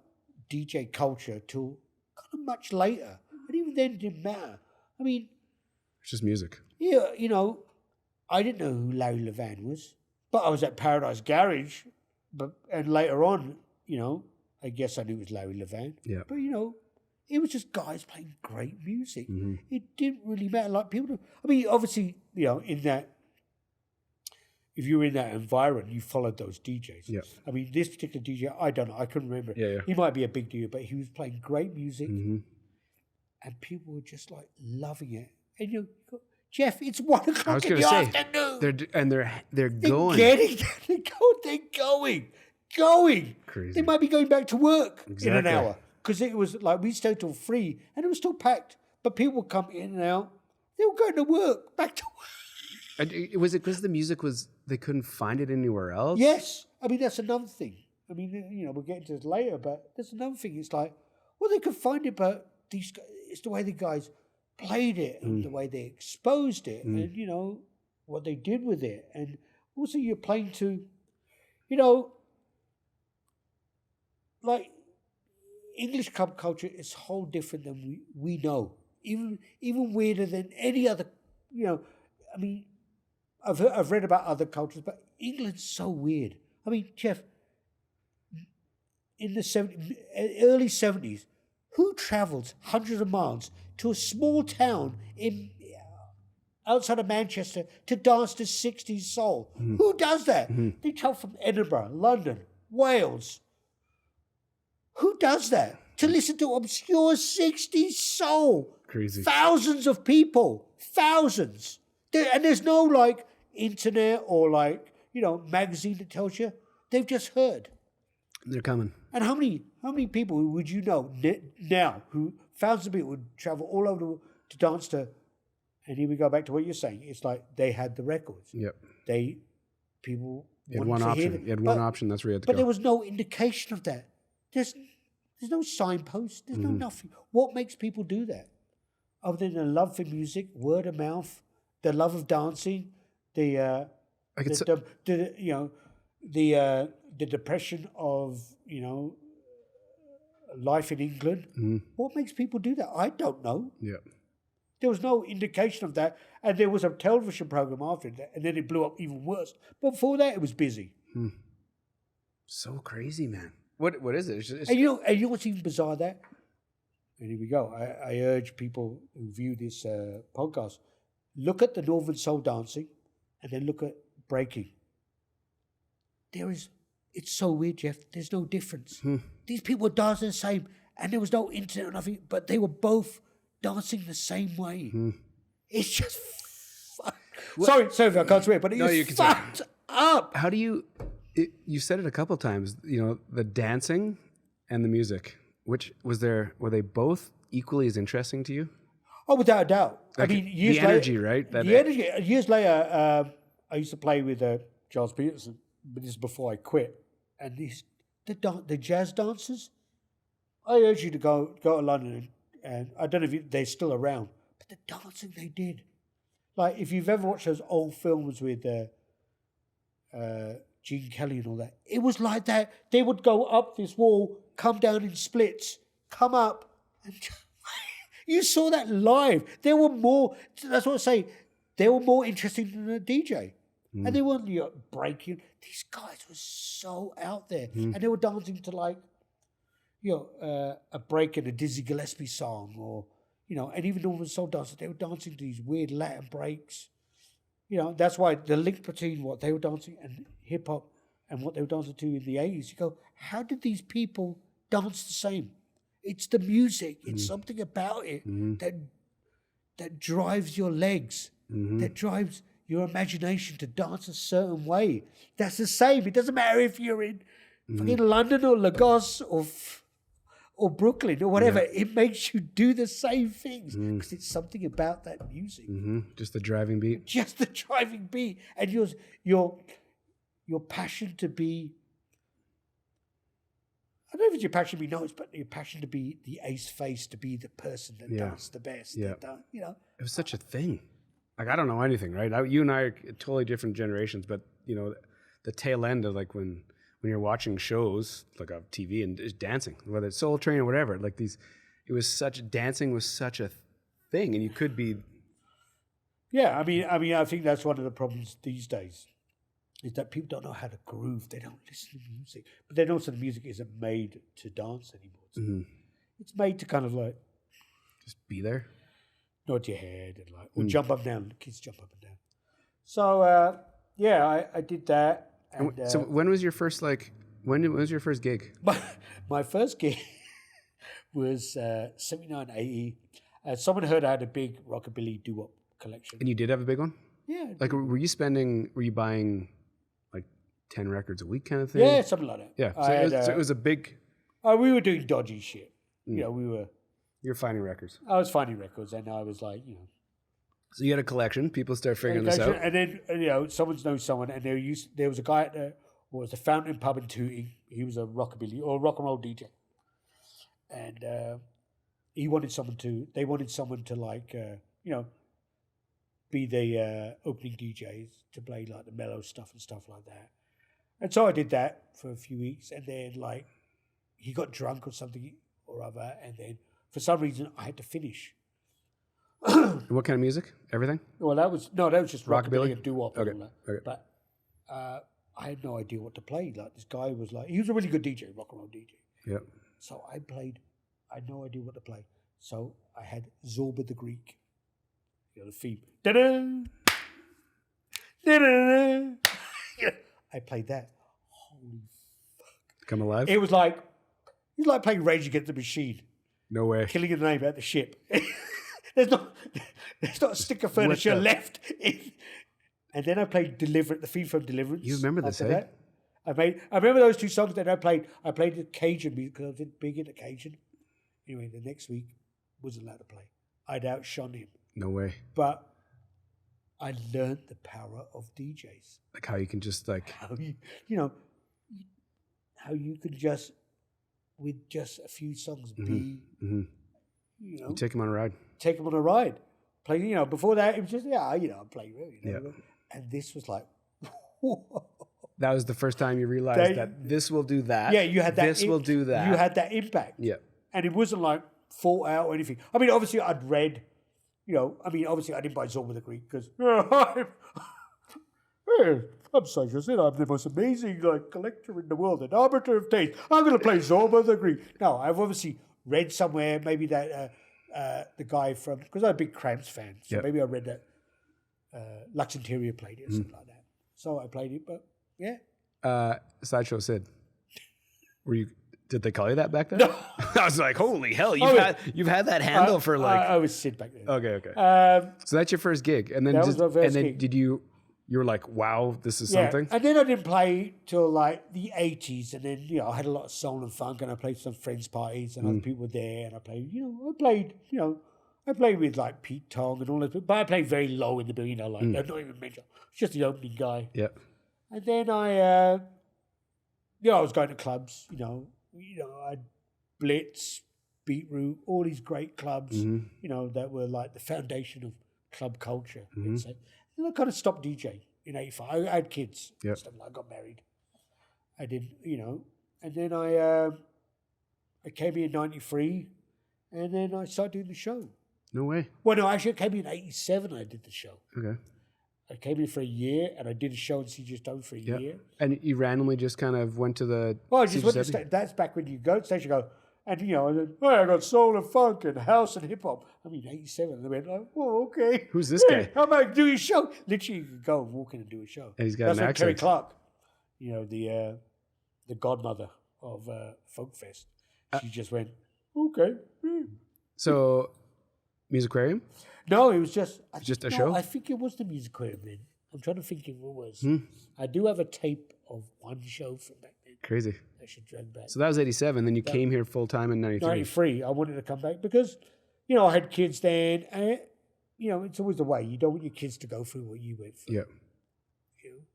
DJ culture till kind of much later, and even then it didn't matter. I mean, it's just music. Yeah, I didn't know who Larry Levan was, but I was at Paradise Garage, and later on, I guess I knew it was Larry Levan. Yeah. But it was just guys playing great music. It didn't really matter. Like people, obviously, in that, if you were in that environment, you followed those DJs. Yeah. This particular DJ, I don't know, I couldn't remember. Yeah. He might be a big deal, but he was playing great music, and people were just like loving it. And you go, Jeff, it's 1 o'clock in the afternoon. They're going. They're going. Crazy. They might be going back to work in an Exactly. hour. Because it was like, we stayed till 3 and it was still packed. But people would come in and out. They were going to work, back to work. And was it because the music they couldn't find it anywhere else? Yes. That's another thing. I mean, you know, we'll get into this later, but there's another thing. It's like, well, they could find it, but these guys, it's the way the guys played it and the way they exposed it and, you know, what they did with it. And also you're playing to, you know, like English club culture is whole different than we know. Even weirder than any other, you know, I mean, I've read about other cultures, but England's so weird. I mean, Jeff, in the early 70s, who travels hundreds of miles to a small town outside of Manchester to dance to 60s soul? Who does that? They travel from Edinburgh, London, Wales. Who does that? To listen to obscure 60s soul. Crazy. Thousands of people. Thousands. And there's no like internet or like, you know, magazine that tells you. They've just heard. They're coming. And how many people would you know now who thousands of people would travel all over the world to dance to? And here we go back to what you're saying. It's like they had the records. Yep. People You had wanted one to hear option. it. You had one option. That's where you had to But go. there was no indication of that. There's no signpost. There's no nothing. What makes people do that? Other than the love for music, word of mouth, the love of dancing, the depression of, you know, life in England. What makes people do that? I don't know. Yeah. There was no indication of that, and there was a television program after that, and then it blew up even worse. But before that, it was busy. So crazy, man. What is it? It's And you know what's even bizarre? That, and here we go. I urge people who view this podcast, look at the Northern Soul dancing, and then look at breaking. It's so weird, Jeff. There's no difference. These people were dancing the same, and there was no internet or nothing, but they were both dancing the same way. It's just sorry if I can't swear, but it's fucked up. How do you? You said it a couple times. You know, the dancing and the music. Which was there? Were they both equally as interesting to you? Oh, without a doubt. Like I mean, years the energy, later, right? The energy. Years later, I used to play with Charles Peterson, but this is before I quit. And the jazz dancers, I urge you to go to London, and I don't know if they're still around, but the dancing they did. Like, if you've ever watched those old films with Djing Kelly and all that, it was like that. They would go up this wall, come down in splits, come up, and you saw that live. They were more, that's what I say, they were more interesting than a DJ. And they weren't breaking. These guys were so out there. And they were dancing to like, you know, a break in a Dizzy Gillespie song, or, you know, and even Northern Soul dancers, they were dancing to these weird Latin breaks. You know, that's why the link between what they were dancing and hip hop and what they were dancing to in the 80s, you go, how did these people dance the same? It's the music. It's something about it that drives your legs, that drives your imagination to dance a certain way. That's the same. It doesn't matter if you're in fucking London or Lagos or Brooklyn or whatever. Yeah. It makes you do the same things because it's something about that music. Just the driving beat. Just the driving beat, and your passion to be. I don't know if it's your passion to be noticed, but your passion to be the ace face, to be the person that dances the best. Yeah. You know, it was such a thing. Like, I don't know anything, right? You and I are totally different generations, but, you know, the tail end of, like, when you're watching shows, like on TV, and just dancing, whether it's Soul Train or whatever, like dancing was such a thing, and you could be... Yeah, I mean, I think that's one of the problems these days, is that people don't know how to groove. They don't listen to music. But then also the music isn't made to dance anymore. It's made to kind of like... Just be there. Nod your head and like, or jump up and down. Kids jump up and down. So, yeah, I did that. And, so when was your first, like, when was your first gig? My first gig was 79, 80. Someone heard I had a big rockabilly doo-wop collection. And you did have a big one? Yeah. Like, were you buying like 10 records a week kind of thing? Yeah, something like that. Yeah. So it was a big... we were doing dodgy shit. You know, You're finding records. I was finding records, and I was like, you know. So you had a collection. People start figuring this out. And then, you know, someone knows someone, and there was a guy at the was the Fountain Pub in Tooting. He was a rockabilly or rock and roll DJ, and they wanted someone to like be the opening DJs to play like the mellow stuff and stuff like that. And so I did that for a few weeks, and then like he got drunk or something or other, and then for some reason I had to finish. What kind of music? Everything? Well, that was just rockabilly and doo-wop and all that. Okay. But I had no idea what to play. Like this guy was like, he was a really good DJ, rock and roll DJ. Yep. So I had no idea what to play. So I had Zorba the Greek, the theme. Da-da! Da-da! I played that. Holy fuck! Come Alive. It was like playing Rage Against the Machine. No way. Killing the name out the ship. There's not a stick of furniture left. And then I played the theme from Deliverance. You remember this, eh? I remember those two songs that I played. I played the Cajun music because I was big into Cajun. Anyway, the next week wasn't allowed to play. I'd outshone him. No way. But I learned the power of DJs. Like how you can just like how you could just with just a few songs you take him on a ride. Take him on a ride. Play, before that it was just I play really. And this was like that was the first time you realized that this will do that. Yeah, you had that. This will do that. You had that impact. Yeah. And it wasn't like thought out or anything. I mean, obviously I'd read, obviously I didn't buy Zorba the Greek because I'm Sideshow Sid. I'm the most amazing collector in the world, an arbiter of taste. I'm going to play Zorba the Greek. No, I've obviously read somewhere, maybe that the guy from, because I'm a big Cramps fan, so maybe I read that Lux Interior played it or something like that. So I played it, but yeah. Sideshow Sid. Did they call you that back then? No. I was like, holy hell, you've had that handle for like. I was Sid back then. Okay. So that's your first gig, and then that was my first gig. Did you were like, wow, this is something. And then I didn't play till like the 80s, and then I had a lot of soul and funk, and I played some friends parties, and other people were there, and I played with like Pete Tong and all that, but I played very low in the building. I'm not even mentioned. Just the opening guy. Yeah. And then I was going to clubs. I'd Blitz, Beetroot, all these great clubs. That were like the foundation of club culture. Let's say. And I kind of stopped DJing in 85. I had kids. Yep. Stuff. I got married. I did, and then I came here in 93, and then I started doing the show. No way. Well, no, actually, I came here in 87. I did the show. Okay. I came here for a year, and I did a show in CJ Stone for a year. And you randomly just kind of went to the. Well, I just went to stage. That's back when you go to stage, you go, and I got soul and funk and house and hip hop. I mean, 87. And they went like, "Oh, okay. Who's this guy? How about I do a show?" Literally, you could go and walk in and do a show. And he's got That's an when Terry accent. Clark, the godmother of Folk Fest. She just went, "Okay." So, Musicarium? No, it was just a show? I think it was the Musicarium then. I'm trying to think of what it was. I do have a tape of one show from back then. Crazy. I should drag back. So that was 87. Then you came here full time in 93. 93. I wanted to come back because, I had kids then. And, it's always the way. You don't want your kids to go through what you went through. Yeah.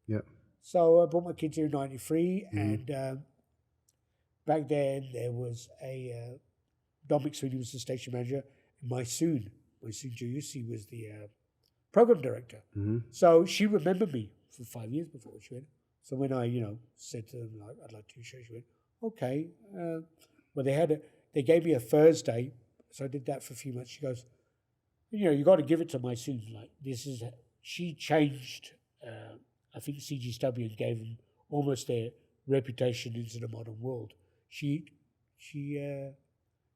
Yeah. So I brought my kids here in 93. And back then there was a Don McSweeney was the station manager. And my soon Giussi was the program director. So she remembered me for 5 years before she went. So when I, said to them, like, I'd like to show, she went, okay. Well, they gave me a Thursday, so I did that for a few months. She goes, you got to give it to my soon. Like, she changed, I think CGW and gave them almost their reputation into the modern world. She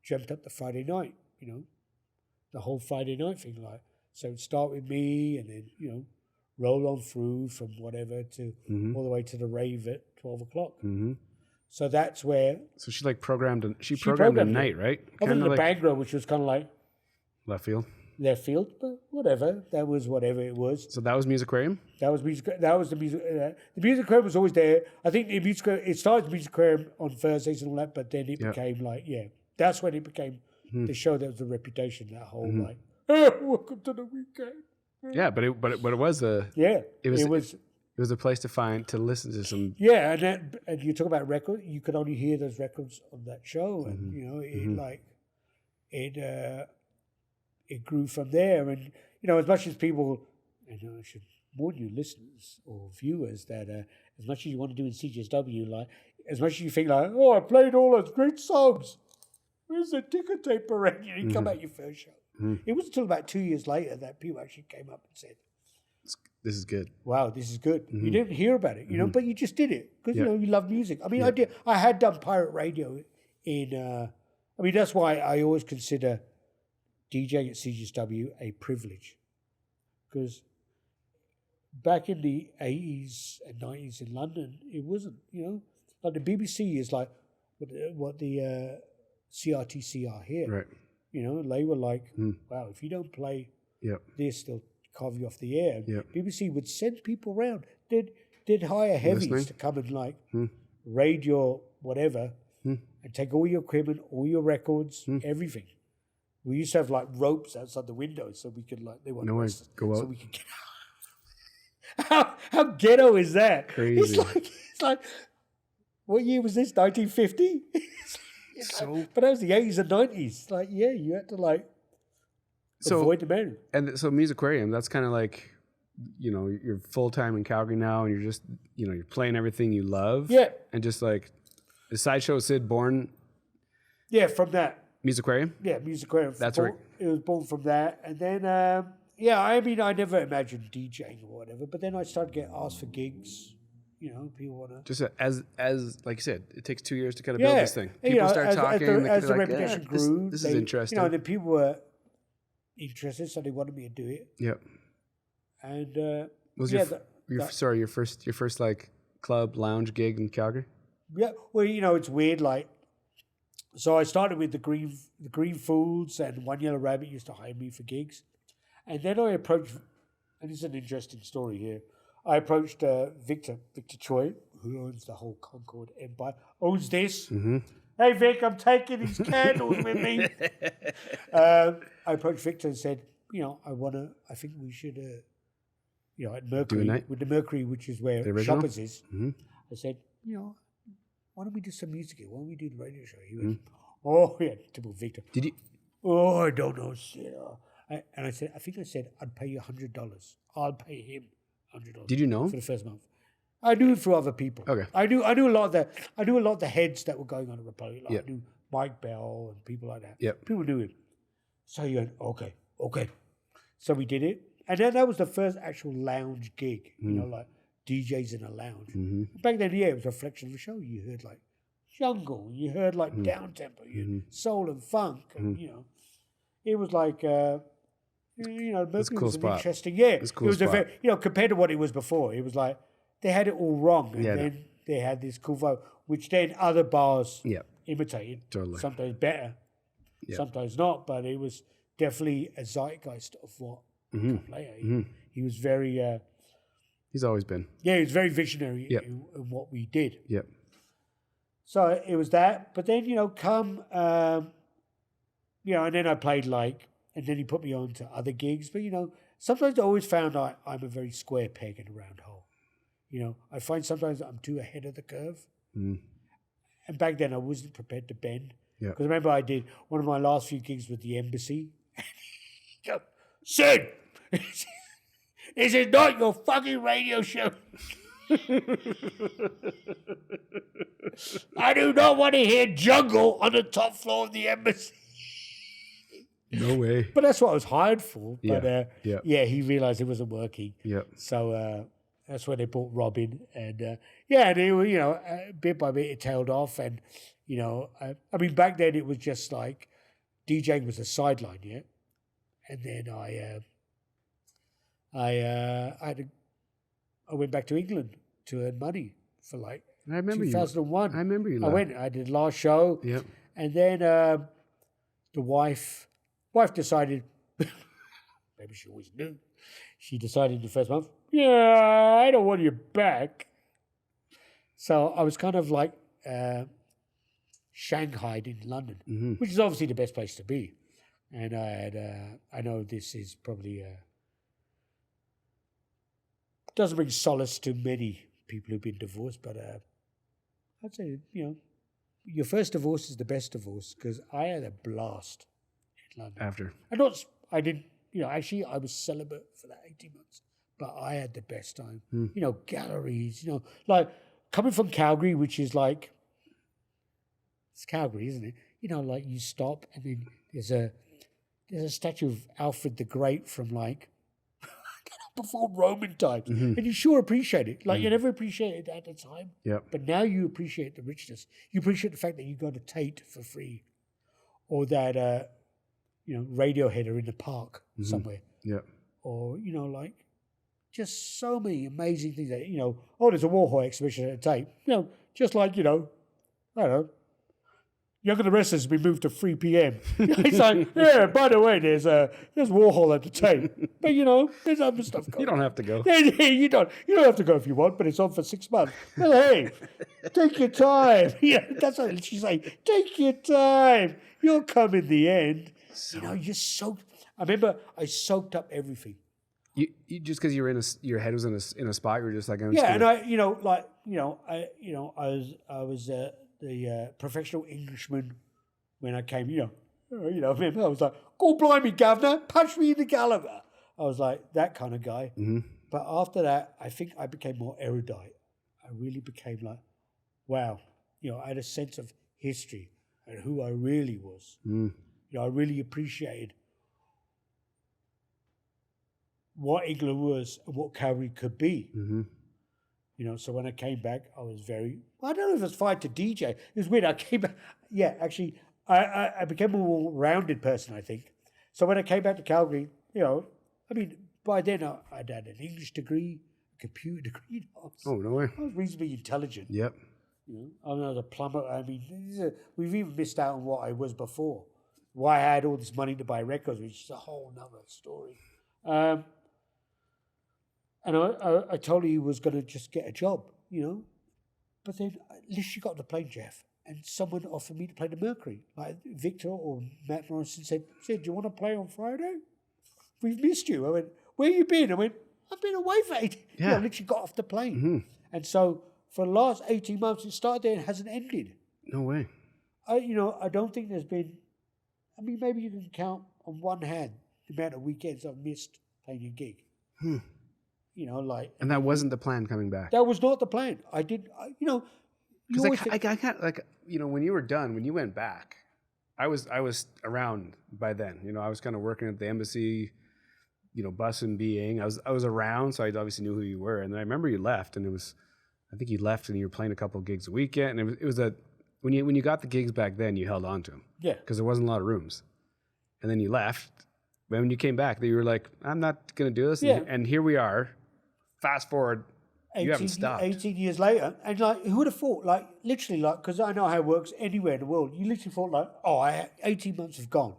dreamt up the Friday night, the whole Friday night thing. Like, so it'd start with me and then, roll on through from whatever to all the way to the rave at 12 o'clock. So that's where... So she programmed a night, right? Other than the Bangra, which was kind of like... Left field, but whatever. That was whatever it was. So that was Musicarium? That was the music. The Musicarium was always there. I think it started Musicarium on Thursdays and all that, but then it became that's when it became the show that was the reputation, that whole hey, welcome to the weekend. Yeah, but it was a... Yeah, It was a place to listen to some. Yeah, and you talk about record, you could only hear those records on that show, and it grew from there. And as much as people, and I should warn you, listeners or viewers, that as much as you want to do in CJSW, like as much as you think like, oh, I played all those great songs. Where's the ticker tape parade? You come out your first show. It wasn't until about 2 years later that people actually came up and said, This is good. wow, this is good. You didn't hear about it, but you just did it because, you love music. I mean, I had done pirate radio that's why I always consider DJing at CGSW a privilege, because back in the 80s and 90s in London, it wasn't, like the BBC is like what the CRTC are here. Right. They were like, wow, if you don't play this, they'll carve you off the air. BBC would send people around. They'd hire heavies to come and raid your whatever and take all your equipment, all your records, everything. We used to have like ropes outside the windows so we could they want to go out. So we could get out. How ghetto is that? Crazy. It's like what year was this? 1950? But that was the 80s and 90s. Like, yeah, you had to avoid the man. And so Musiquarium, that's kind of like, you're full time in Calgary now, and you're just, you're playing everything you love. Yeah. And just like, is Sideshow Sid born? Yeah, from that. Musiquarium? Yeah, Musiquarium. That's right. It was born from that. And then, I never imagined DJing or whatever, but then I started getting asked for gigs. People want to... Just as like you said, it takes 2 years to kind of build this thing. People start talking. As the reputation grew. This is interesting. The people were interested, so they wanted me to do it. Yep. And... was your first like club lounge gig in Calgary? Yeah. Well, it's weird. So I started with the Green Fools, and One Yellow Rabbit used to hire me for gigs. And then I approached... And it's an interesting story here. I approached Victor Choi, who owns the whole Concord Empire, owns this. Hey, Vic, I'm taking these candles with me. I approached Victor and said, I think we should, at Mercury, with the Mercury, which is where Shoppers is. I said, why don't we do some music here? Why don't we do the radio show? He went, oh, yeah, typical Victor. Did you? Oh, I don't know, shit. And I said, I'd pay you $100. I'll pay him $100. Did you know for the first month? I knew it through other people. Okay. I knew a lot of the heads that were going on at Republic. I knew Mike Bell and people like that. Yep. People knew him. So he went, okay. So we did it. And then that was the first actual lounge gig, like DJs in a lounge. Back then, it was a reflection of the show. You heard like jungle, you heard like down tempo, you soul and funk, and it was like Mercury cool was an spot. interesting. Yeah, it's cool. It was a very, compared to what it was before, it was like they had it all wrong, and then they had this cool vibe, which then other bars imitated. Totally. Sometimes better, sometimes not, but it was definitely a zeitgeist of what player. He was very. He's always been. Yeah, he was very visionary in what we did. Yep. So it was that, but then and then I played and then he put me on to other gigs. But sometimes I always found I'm a very square peg in a round hole. I find sometimes I'm too ahead of the curve. And back then I wasn't prepared to bend. Yeah. Because I remember I did one of my last few gigs with the embassy. He goes, Sid, this is not your fucking radio show. I do not want to hear jungle on the top floor of the embassy. No way. But that's what I was hired for. But he realized it wasn't working. Yeah. So that's when they brought Rob in. And they, bit by bit it tailed off. And, back then it was just like DJing was a sideline, yeah. And then I went back to England to earn money for 2001. I remember you. I went. I did last show. Yep. And then the wife decided, maybe she always knew, she decided in the first month, I don't want you back. So I was kind of like shanghaied in London, which is obviously the best place to be. And I had, I know this is probably doesn't bring solace to many people who've been divorced, but I'd say, your first divorce is the best divorce, because I had a blast in London. After. I didn't, actually I was celibate for that 18 months, but I had the best time. Galleries, like coming from Calgary, which is like, it's Calgary, isn't it? Like you stop and then there's a statue of Alfred the Great from like before Roman times, and you sure appreciate it. Like you never appreciated it at the time, but now you appreciate the richness. You appreciate the fact that you go to Tate for free, or that Radiohead are in the park somewhere, or like just so many amazing things that there's a Warhol exhibition at Tate, just like I don't know. Young and the Restless has been moved to 3 p.m. It's like, yeah, by the way, there's Warhol at the Tate. But, there's other stuff going on. You don't have to go. You don't have to go if you want, but it's on for 6 months. Well, hey, take your time. Yeah, that's what she's saying. Take your time. You'll come in the end. You're soaked. I remember I soaked up everything. You just because your head was in a spot, you were just like, and I was the professional Englishman when I came, I was like, "God blimey, governor, punch me in the Gulliver." I was like that kind of guy. But after that, I think I became more erudite. I really became like, wow, I had a sense of history and who I really was. I really appreciated what England was and what Calgary could be. So when I came back, I was I don't know if it's fine to DJ. It was weird. I came back. Yeah, actually, I became a more rounded person, I think. So when I came back to Calgary, by then I'd had an English degree, a computer degree. Oh, no way. I was reasonably intelligent. Yep. I was a plumber. We've even missed out on what I was before. Why I had all this money to buy records, which is a whole nother story. And I told her he was going to just get a job, But then I literally got on the plane, Jeff, and someone offered me to play the Mercury. Like Victor or Matt Morrison said, "Do you want to play on Friday? We've missed you." I went, "Where you been?" I went, "I've been away for 8." I literally got off the plane. And so for the last 18 months, it started there and hasn't ended. No way. I don't think there's been, maybe you can count on one hand the amount of weekends I've missed playing a gig. And that wasn't the plan coming back. That was not the plan. I did, Because I can't when you were done, when you went back, I was around by then. I was kind of working at the embassy, bussing, being. I was around, so I obviously knew who you were. And then I remember you left, and I think you left, and you were playing a couple of gigs a weekend. And it was when you got the gigs back then, you held on to them. Yeah. Because there wasn't a lot of rooms. And then you left. When you came back, you were like, "I'm not going to do this." Yeah. And here we are. Fast forward, you haven't stopped. 18 years later, and who would have thought, literally, because I know how it works anywhere in the world, you literally thought 18 months have gone.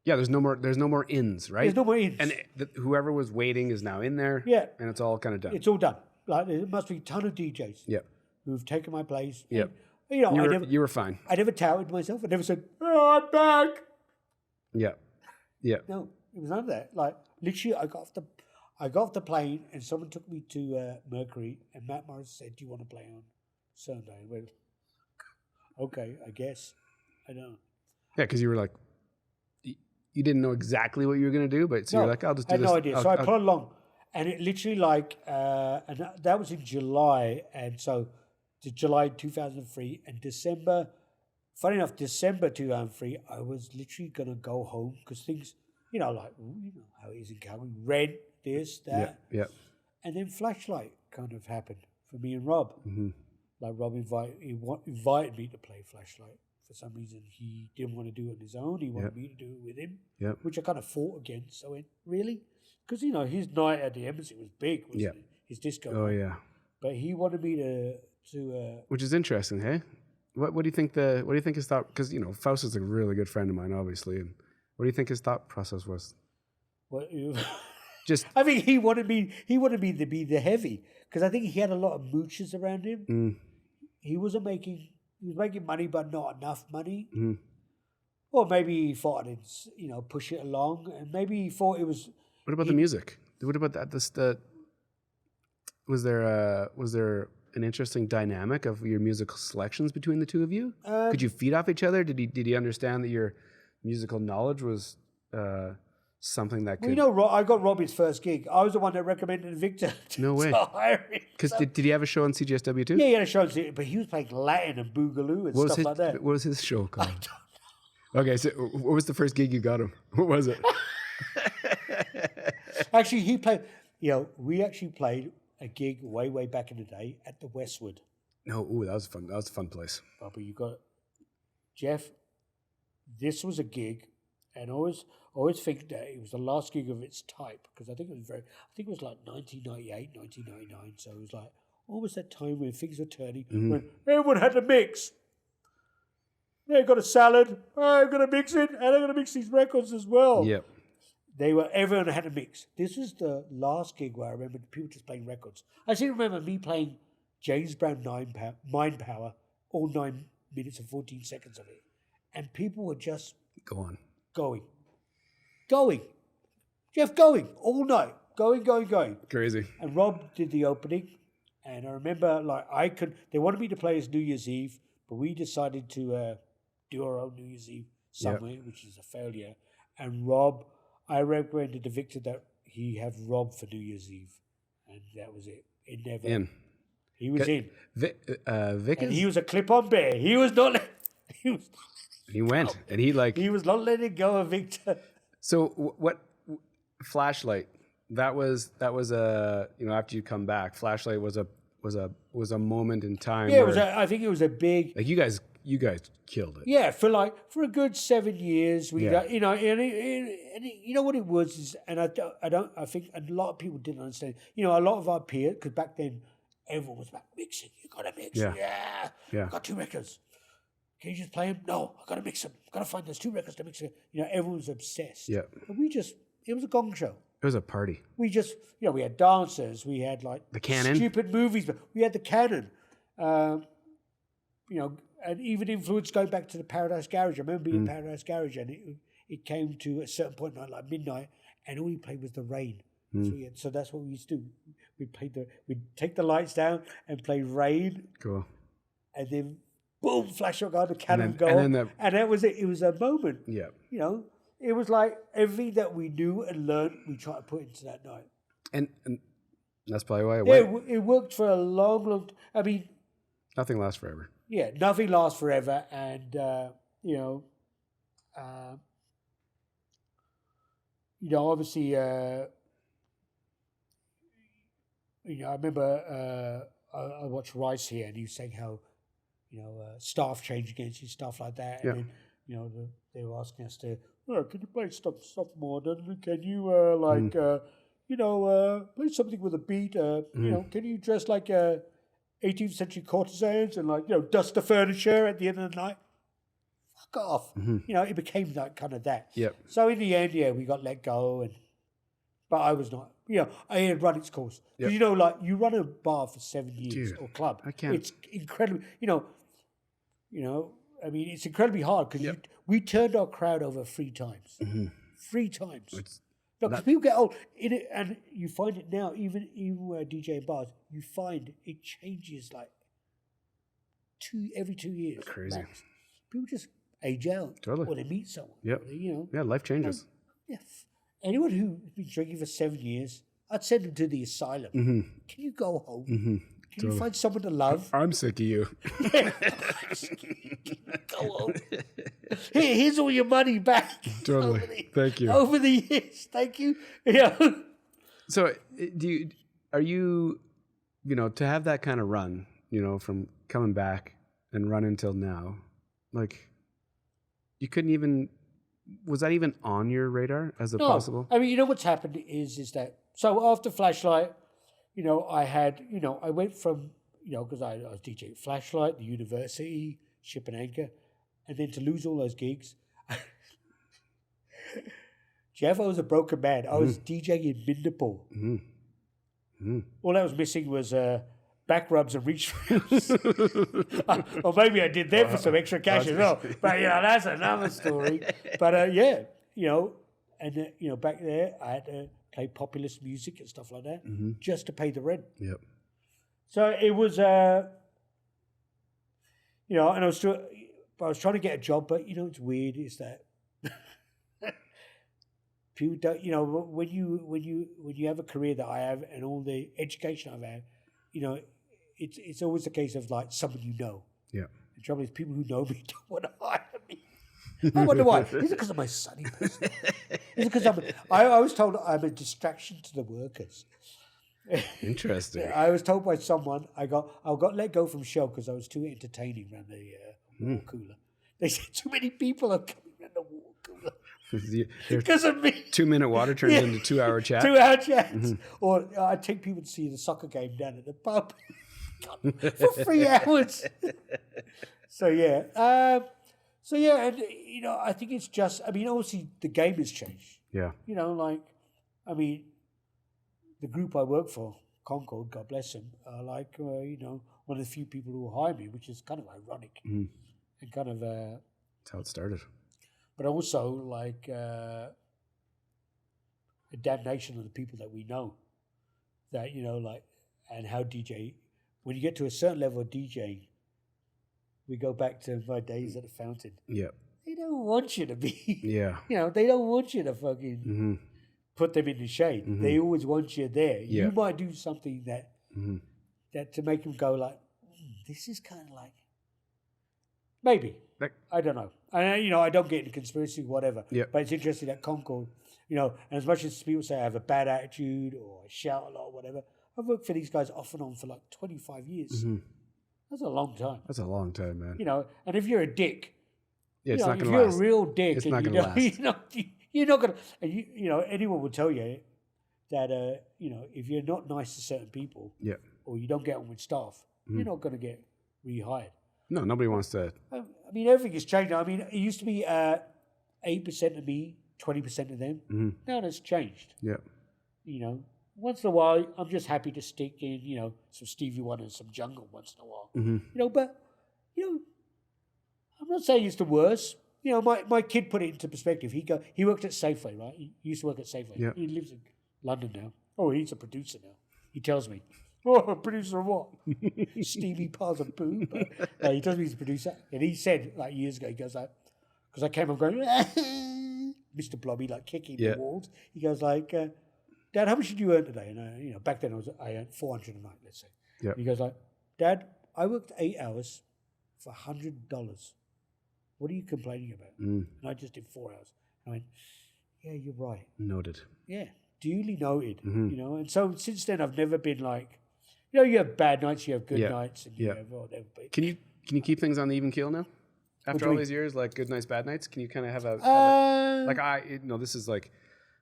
Yeah, there's no more ins, right? There's no more ins. And whoever was waiting is now in there. Yeah. And it's all kind of done. It's all done. There must be a ton of DJs. Yep. Who've taken my place. Yep. And, you were fine. I never touted myself. I never said, "Oh, I'm back." Yeah. Yeah. No, it was none of that. Literally, I got off the plane and someone took me to Mercury, and Matt Morris said, "Do you want to play on Sunday?" I went, "Okay, I guess." I know. Yeah, because you were like, you didn't know exactly what you were going to do, but so you're like, "I'll just do this." I had no idea. So I put along, and it literally and that was in July, and so to July 2003 and December. Funny enough, December 2003, I was literally going to go home because things, how it is in Calgary, rent, this, that. Yeah. And then Flashlight kind of happened for me and Rob. Rob invited me to play Flashlight. For some reason, he didn't want to do it on his own. He wanted me to do it with him, which I kind of fought against. So I went, really? Because, his night at the embassy was big, wasn't it? His disco. Oh, night. yeah. But he wanted me to which is interesting, hey? What do you think his thought? Because Faust is a really good friend of mine, obviously. And what do you think his thought process was? What? Just, I think he wanted me to be the heavy because I think he had a lot of mooches around him. He was making money, but not enough money. Or maybe he thought I'd push it along, and maybe he thought it was. What about the music? What about that? was there an interesting dynamic of your musical selections between the two of you? Could you feed off each other? Did he understand that your musical knowledge was something that could? Well, you know, I got Robbie's first gig. I was the one that recommended Victor No way. to hire him. Because did he have a show on CGSW too? Yeah, he had a show, but he was playing Latin and Boogaloo and stuff like that. What was his show called? Okay, so what was the first gig you got him? What was it? Actually, he played. You know, we actually played a gig way back in the day at the Westwood. No, ooh, that was fun. That was a fun place. But you got Jeff. This was a gig, and I always think that it was the last gig of its type because I think it was like 1998, 1999. So it was like almost that time when things were turning, when everyone had to mix. They got a salad. I'm gonna mix it, and I'm gonna mix these records as well. Yep. Everyone had to mix. This was the last gig where I remember people just playing records. I still remember me playing James Brown Mind Power, all 9 minutes and 14 seconds of it. And people were just going. Jeff going all night. Going. Crazy. And Rob did the opening. And I remember they wanted me to play as New Year's Eve, but we decided to do our own New Year's Eve somewhere, which is a failure. And Rob, I recommended to Victor that he have Rob for New Year's Eve, and that was it. It never. In. He was in. Vic And he was a clip-on bear. He was not. He went, and he like. He was not letting go of Victor. So what? Flashlight. That was a after you come back. Flashlight was a moment in time. Yeah, where, I think it was a big. like you guys killed it. Yeah, for a good 7 years, we got, and you know what it was is, and I think a lot of people didn't understand. You know, a lot of our peers, because back then everyone was about mixing. You got to mix. Yeah. I got 2 records. Can you just play them? No, I got to mix them. Got to find those 2 records to mix them. You know, everyone was obsessed. Yeah. And it was a gong show. It was a party. We just, we had dancers. We had like the canon, stupid movies, but we had the canon. And even influence going back to the Paradise Garage. I remember being in Paradise Garage, and it came to a certain point, like midnight, and all we played was the Rain. So that's what we used to do. We'd take the lights down and play Rain. Cool. And then boom, flash on the cannon go on. And that was it. It was a moment. Yeah. You know, it was like everything that we knew and learned, we tried to put into that night. And that's probably why it went. It worked for a long. I mean, nothing lasts forever. Yeah, nothing lasts forever, and obviously, I remember I watched Rice here, and he was saying how staff change against you, stuff like that, and then they were asking us to, can you play stuff modern? Can you play something with a beat? Can you dress like 18th century courtesans and dust the furniture at the end of the night? Fuck off. It became that kind of that. Yep. So in the end, we got let go, but I was not. I had run its course. Yep. You run a bar for 7 years. Dude, or club. I can't. It's incredibly. I mean, it's incredibly hard because we turned our crowd over 3 times. 3 times. Because people get old, and you find it now, even where DJ bars, you find it changes like every 2 years. Crazy. Max. People just age out. Totally. Or they meet someone. Yep. Yeah, life changes. Anyone who's been drinking for 7 years, I'd send them to the asylum. Can you go home? Can you find someone to love? I'm sick of you. Go home. Here's all your money back. Totally. Thank you. Over the years. Thank you. So are you to have that kind of run, from coming back and run until now, like you couldn't even, was that even on your radar as a possible? I mean, what's happened is that, so after Flashlight, I went from, because I was DJing Flashlight, the University, Ship and Anchor, and then to lose all those gigs. Jeff, I was a broken man. I was DJing in Mindapore. All I was missing was back rubs and reach rubs. Or maybe I did them for some extra cash as well. But, that's another story. But, and back there, I had to play populist music and stuff like that just to pay the rent. Yep. So it was, and I was trying to get a job, but it's weird is that people don't, when you have a career that I have and all the education I've had, it's always a case of like someone you know. Yeah. The trouble is people who know me don't want to hire me. I wonder why. Is it because of my sunny person? Is it because I was told I'm a distraction to the workers. Interesting. I was told by someone I got let go from Shell because I was too entertaining around the water cooler. They said too many people are coming around the water cooler because of me. 2-minute water turns into 2-hour chat. 2-hour chats. Or I take people to see the soccer game down at the pub for 3 hours. So yeah. And I think it's just. I mean, obviously the game has changed. Yeah. The group I work for, Concord, God bless them, are like, one of the few people who hire me, which is kind of ironic and kind of. That's how it started. But also like a damnation of the people that we know, that and how DJ. When you get to a certain level of DJing, we go back to my days at the fountain. Yeah. They don't want you to be. Yeah. They don't want you to fucking. Put them in the shade. They always want you there. Yeah. You might do something that to make them go like, this is kind of like, maybe. I don't know. I don't get into conspiracy, whatever. Yeah. But it's interesting that Concord, and as much as people say I have a bad attitude or I shout a lot or whatever, I've worked for these guys off and on for like 25 years. That's a long time. That's a long time, man. And if you're a dick, it's not if going to you're last. a real dick, It's and not going to last. You're not gonna, and anyone will tell you that if you're not nice to certain people, or you don't get on with staff, you're not going to get rehired. No, nobody wants to. I mean, everything has changed. I mean, it used to be 8% of me, 20% of them. Now that's changed. Yeah. Once in a while, I'm just happy to stick in, some Stevie Wonder and some Jungle once in a while. But I'm not saying it's the worst. My kid put it into perspective. He worked at Safeway, right? He used to work at Safeway. Yeah. He lives in London now. Oh, he's a producer now. He tells me, a producer of what? Stevie Piles of Poo. But he tells me he's a producer. And he said, like, years ago, he goes like, because I came up going, Mr. Blobby, like, kicking the walls. He goes like, Dad, how much did you earn today? And, back then I earned $400 a night, let's say. Yeah. He goes like, Dad, I worked 8 hours for $100. What are you complaining about? And I just did 4 hours. I went, yeah, you're right. Noted. Yeah, duly noted. And so since then I've never been like, you have bad nights, you have good nights, and you have whatever. But Can you keep things on the even keel now? After all these years, like good nights, bad nights, can you kind of have this is like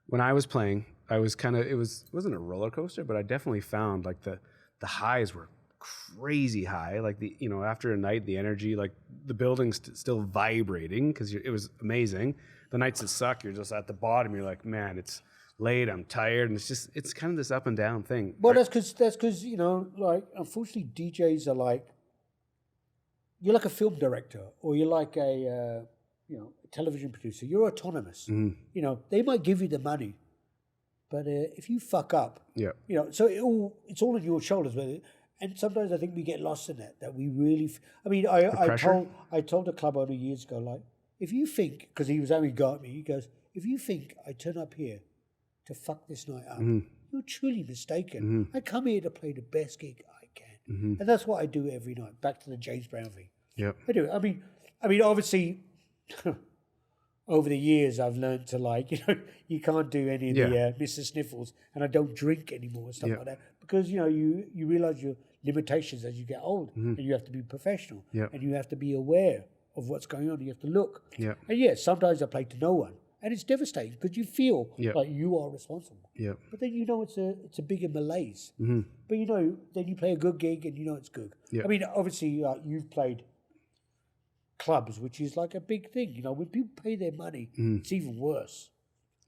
when I was playing, I was kind of it wasn't a roller coaster, but I definitely found like the highs were crazy high, like after a night, the energy, like the building's still vibrating because it was amazing. The nights that suck, you're just at the bottom. You're like, man, it's late, I'm tired, and it's kind of this up and down thing. Well, that's because like unfortunately DJs are like, you're like a film director or you're like a television producer. You're autonomous. They might give you the money, but if you fuck up, so it's all on your shoulders. And sometimes I think we get lost in that we really. I told a club owner years ago, like, if you think, because he was having go at me, he goes, if you think I turn up here to fuck this night up, you're truly mistaken. I come here to play the best gig I can, and that's what I do every night. Back to the James Brown thing. Yeah, I do. I mean, obviously, over the years I've learned to like, you can't do any of the Mr. Sniffles, and I don't drink anymore and stuff like that because you realize your limitations as you get old, and you have to be professional, and you have to be aware of what's going on. You have to look. And sometimes I play to no one, and it's devastating because you feel like you are responsible. But then it's a bigger malaise. But then you play a good gig, and it's good. I mean, obviously, you've played clubs, which is like a big thing. When people pay their money, it's even worse.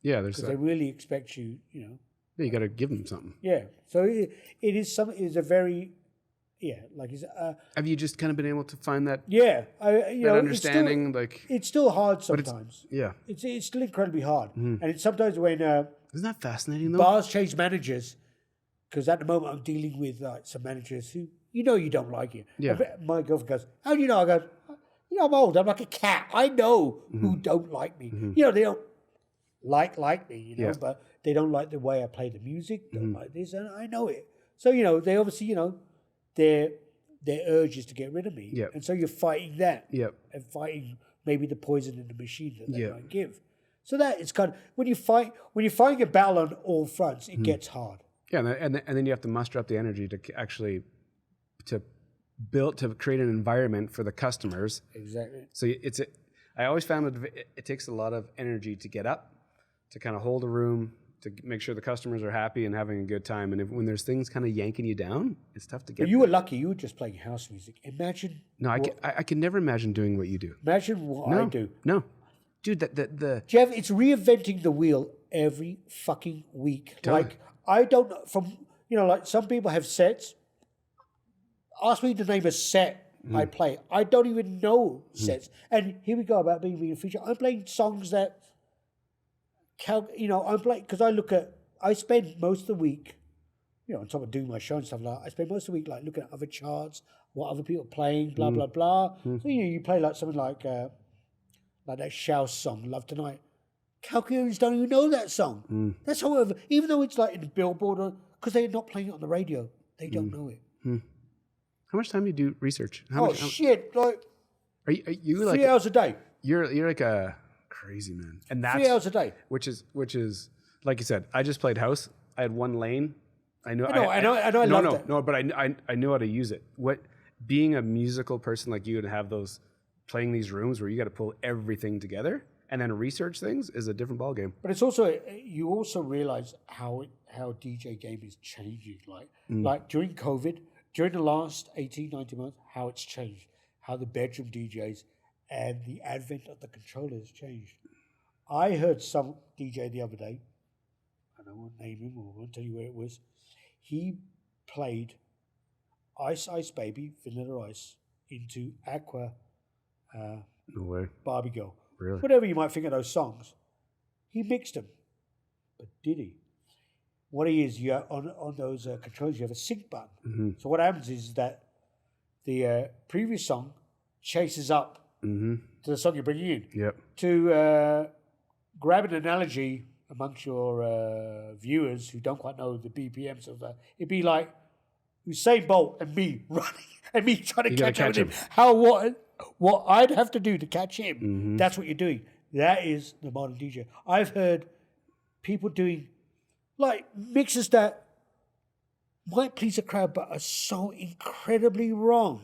Yeah, because they really expect you. You got to give them something. Yeah, so it is a very. Yeah, like have you just kind of been able to find that? Yeah, that understanding, it's still hard sometimes. It's still incredibly hard, and it's sometimes when isn't that fascinating though? Bars change managers Because at the moment I'm dealing with some managers who, you don't like it. Yeah. My girlfriend goes, how do you know? I go, I'm old. I'm like a cat. I know who don't like me. They don't like me, Yeah. but they don't like the way I play the music. Don't like this, and I know it. So, they obviously, their urge is to get rid of me. Yeah. And so you're fighting that. Yep. And fighting maybe the poison in the machine that they Yeah. might give. So that it's kind of, when you're fighting a battle on all fronts, it gets hard. Yeah, and then you have to muster up the energy to actually to create an environment for the customers. Exactly. So I always found it takes a lot of energy to get up, to kind of hold a room, to make sure the customers are happy and having a good time. And when there's things kind of yanking you down, it's tough to get. But you were lucky. You were just playing house music. Imagine. No, I can never imagine doing what you do. Imagine what I do. No, dude, the Jeff, it's reinventing the wheel every fucking week. Like, I don't know, like some people have sets. Ask me to name a set I play. I don't even know sets. And here we go about being a feature. I'm playing songs that, I'm playing, because I spend most of the week, on top of doing my show and stuff like that, I spend most of the week like looking at other charts, what other people are playing, blah, blah, blah. So, you play like something like that Shouse song, Love Tonight. Calgarians don't even know that song. That's however, even though it's like in the Billboard, because they're not playing it on the radio, they don't know it. How much time do you do research? Shit! Like, are you like 3 hours a day. You're like a crazy man, and that's 3 hours a day. which is like you said. I just played house. I had one lane. I know. I love that. No, but I knew how to use it. Being a musical person like you and have those playing these rooms where you got to pull everything together and then research things is a different ballgame. But it's also, you also realize how DJ game is changing. Like during COVID, during the last 18, 19 months, how it's changed. How the bedroom DJs and the advent of the controllers changed. I heard some DJ the other day, and I won't name him or I won't tell you where it was. He played Ice Ice Baby, Vanilla Ice, into Aqua, No way. Barbie Girl. Really? Whatever you might think of those songs. He mixed them. But did he? What he is, on those controllers, you have a sync button. So what happens is that the previous song chases up to the song you're bringing in. Yep. To grab an analogy amongst your viewers who don't quite know the BPMs of that, it'd be like Usain Bolt and me running and me trying to catch up with him. What I'd have to do to catch him, that's what you're doing. That is the modern DJ. I've heard people doing like mixes that might please a crowd but are so incredibly wrong.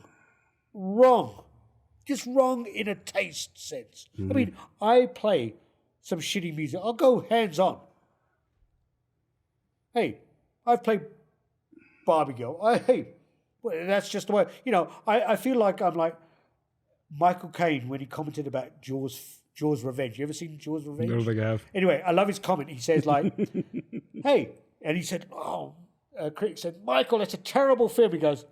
Just wrong in a taste sense. I mean, I play some shitty music. I'll go hands on. Hey, I've played Barbie Girl. That's just the way. I feel like I'm like Michael Caine when he commented about Jaws Revenge. You ever seen Jaws Revenge? I don't think I have. Anyway, I love his comment. He says like, hey, and he said, a critic said, Michael, that's a terrible film. He goes,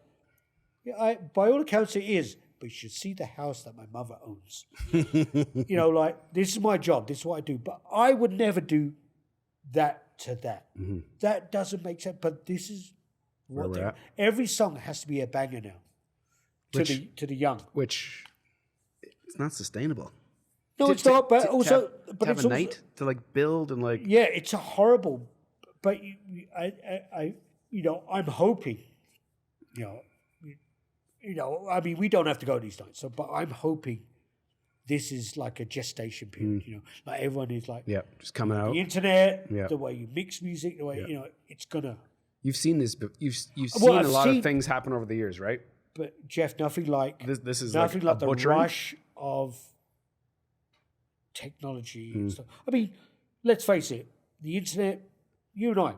yeah, by all accounts it is, but you should see the house that my mother owns. Like, this is my job. This is what I do. But I would never do that to that. That doesn't make sense. But this is what every song has to be a banger now to the young. Which it's not sustainable. No, it's not. But also, but it's a night to like build and like. Yeah, it's a horrible. But I'm hoping. I mean, we don't have to go these nights. So, but I'm hoping this is like a gestation period. Like everyone is like, just coming out. The internet, the way you mix music, the way it's gonna. You've seen this, but you've seen a lot of things happen over the years, right? But Jeff, nothing like this is nothing like the butchering. rush of technology and stuff. I mean, let's face it, the internet, you and I,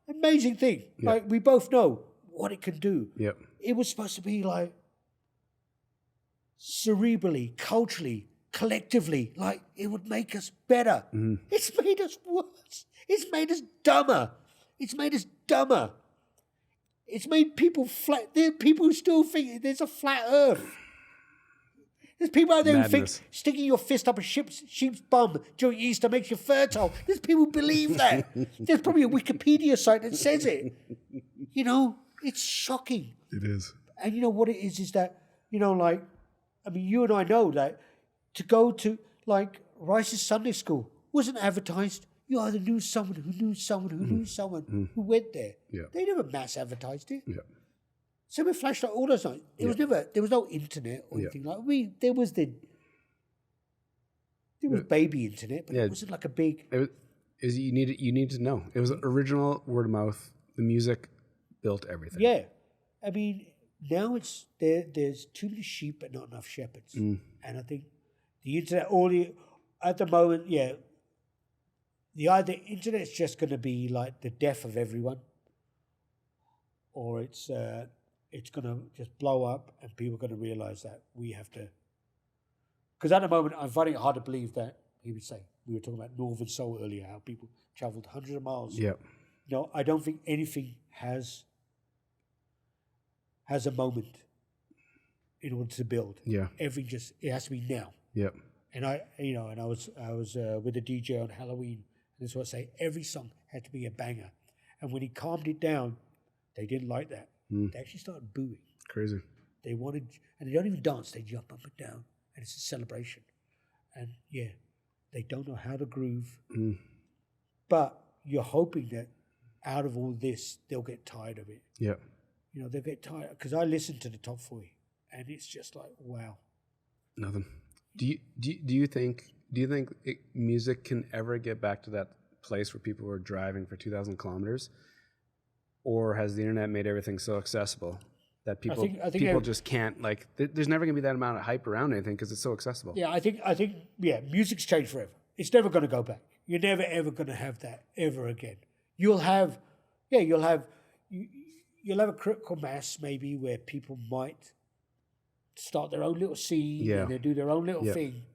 amazing thing. Like we both know what it can do. Yep. It was supposed to be like cerebrally, culturally, collectively, like it would make us better. It's made us worse. It's made us dumber. It's made people flat. There are people who still think there's a flat earth. There's people out there who think Madness. sticking your fist up a sheep's bum during Easter makes you fertile. There's people who believe that. There's probably a Wikipedia site that says it. You know, it's shocking. It is. And you know what it is that, you know, like, I mean, you and I know that to go to, like, Rice's Sunday School wasn't advertised. You either knew someone who knew someone who knew someone who went there. Yeah. They never mass advertised it. Yeah. So with flashlight, all those nights, there was no internet or anything like. There was baby internet, but it wasn't like a big. You need to know. It was original word of mouth. The music built everything. Yeah, I mean, now it's there's too many sheep but not enough shepherds, and I think the internet at the moment, the internet's just going to be like the death of everyone, or it's going to just blow up and people are going to realize that we have to. Because at the moment, I'm finding it hard to believe that he would say, we were talking about Northern Soul earlier, how people traveled hundreds of miles. Yeah. No, I don't think anything has a moment in order to build. Yeah. Everything it has to be now. Yeah. And I was with a DJ on Halloween, and this was say every song had to be a banger. And when he calmed it down, they didn't like that. They actually started booing. Crazy. They wanted, and they don't even dance. They jump up and down, and it's a celebration. And they don't know how to groove. But you're hoping that out of all this, they'll get tired of it. Yeah. You know, they'll get tired because I listen to the top 40, and it's just like, wow. Nothing. Do you think music can ever get back to that place where people were driving for 2,000 kilometers, or has the internet made everything so accessible that people just can't, like? There's never going to be that amount of hype around anything because it's so accessible. Yeah, I think music's changed forever. It's never going to go back. You're never ever going to have that ever again. You'll have a critical mass maybe where people might start their own little scene and they do their own little thing,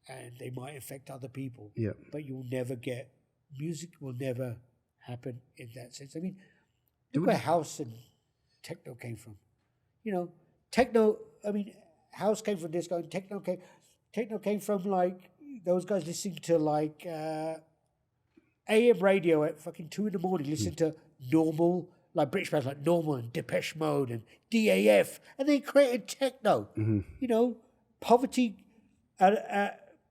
and they might affect other people. Yeah. But music will never happen in that sense. I mean, look where house and techno came from. You know, house came from disco, and techno came from like those guys listening to like AM radio at fucking 2 a.m, listening to Normal, like British bands like Normal and Depeche Mode and DAF, and they created techno. You know, poverty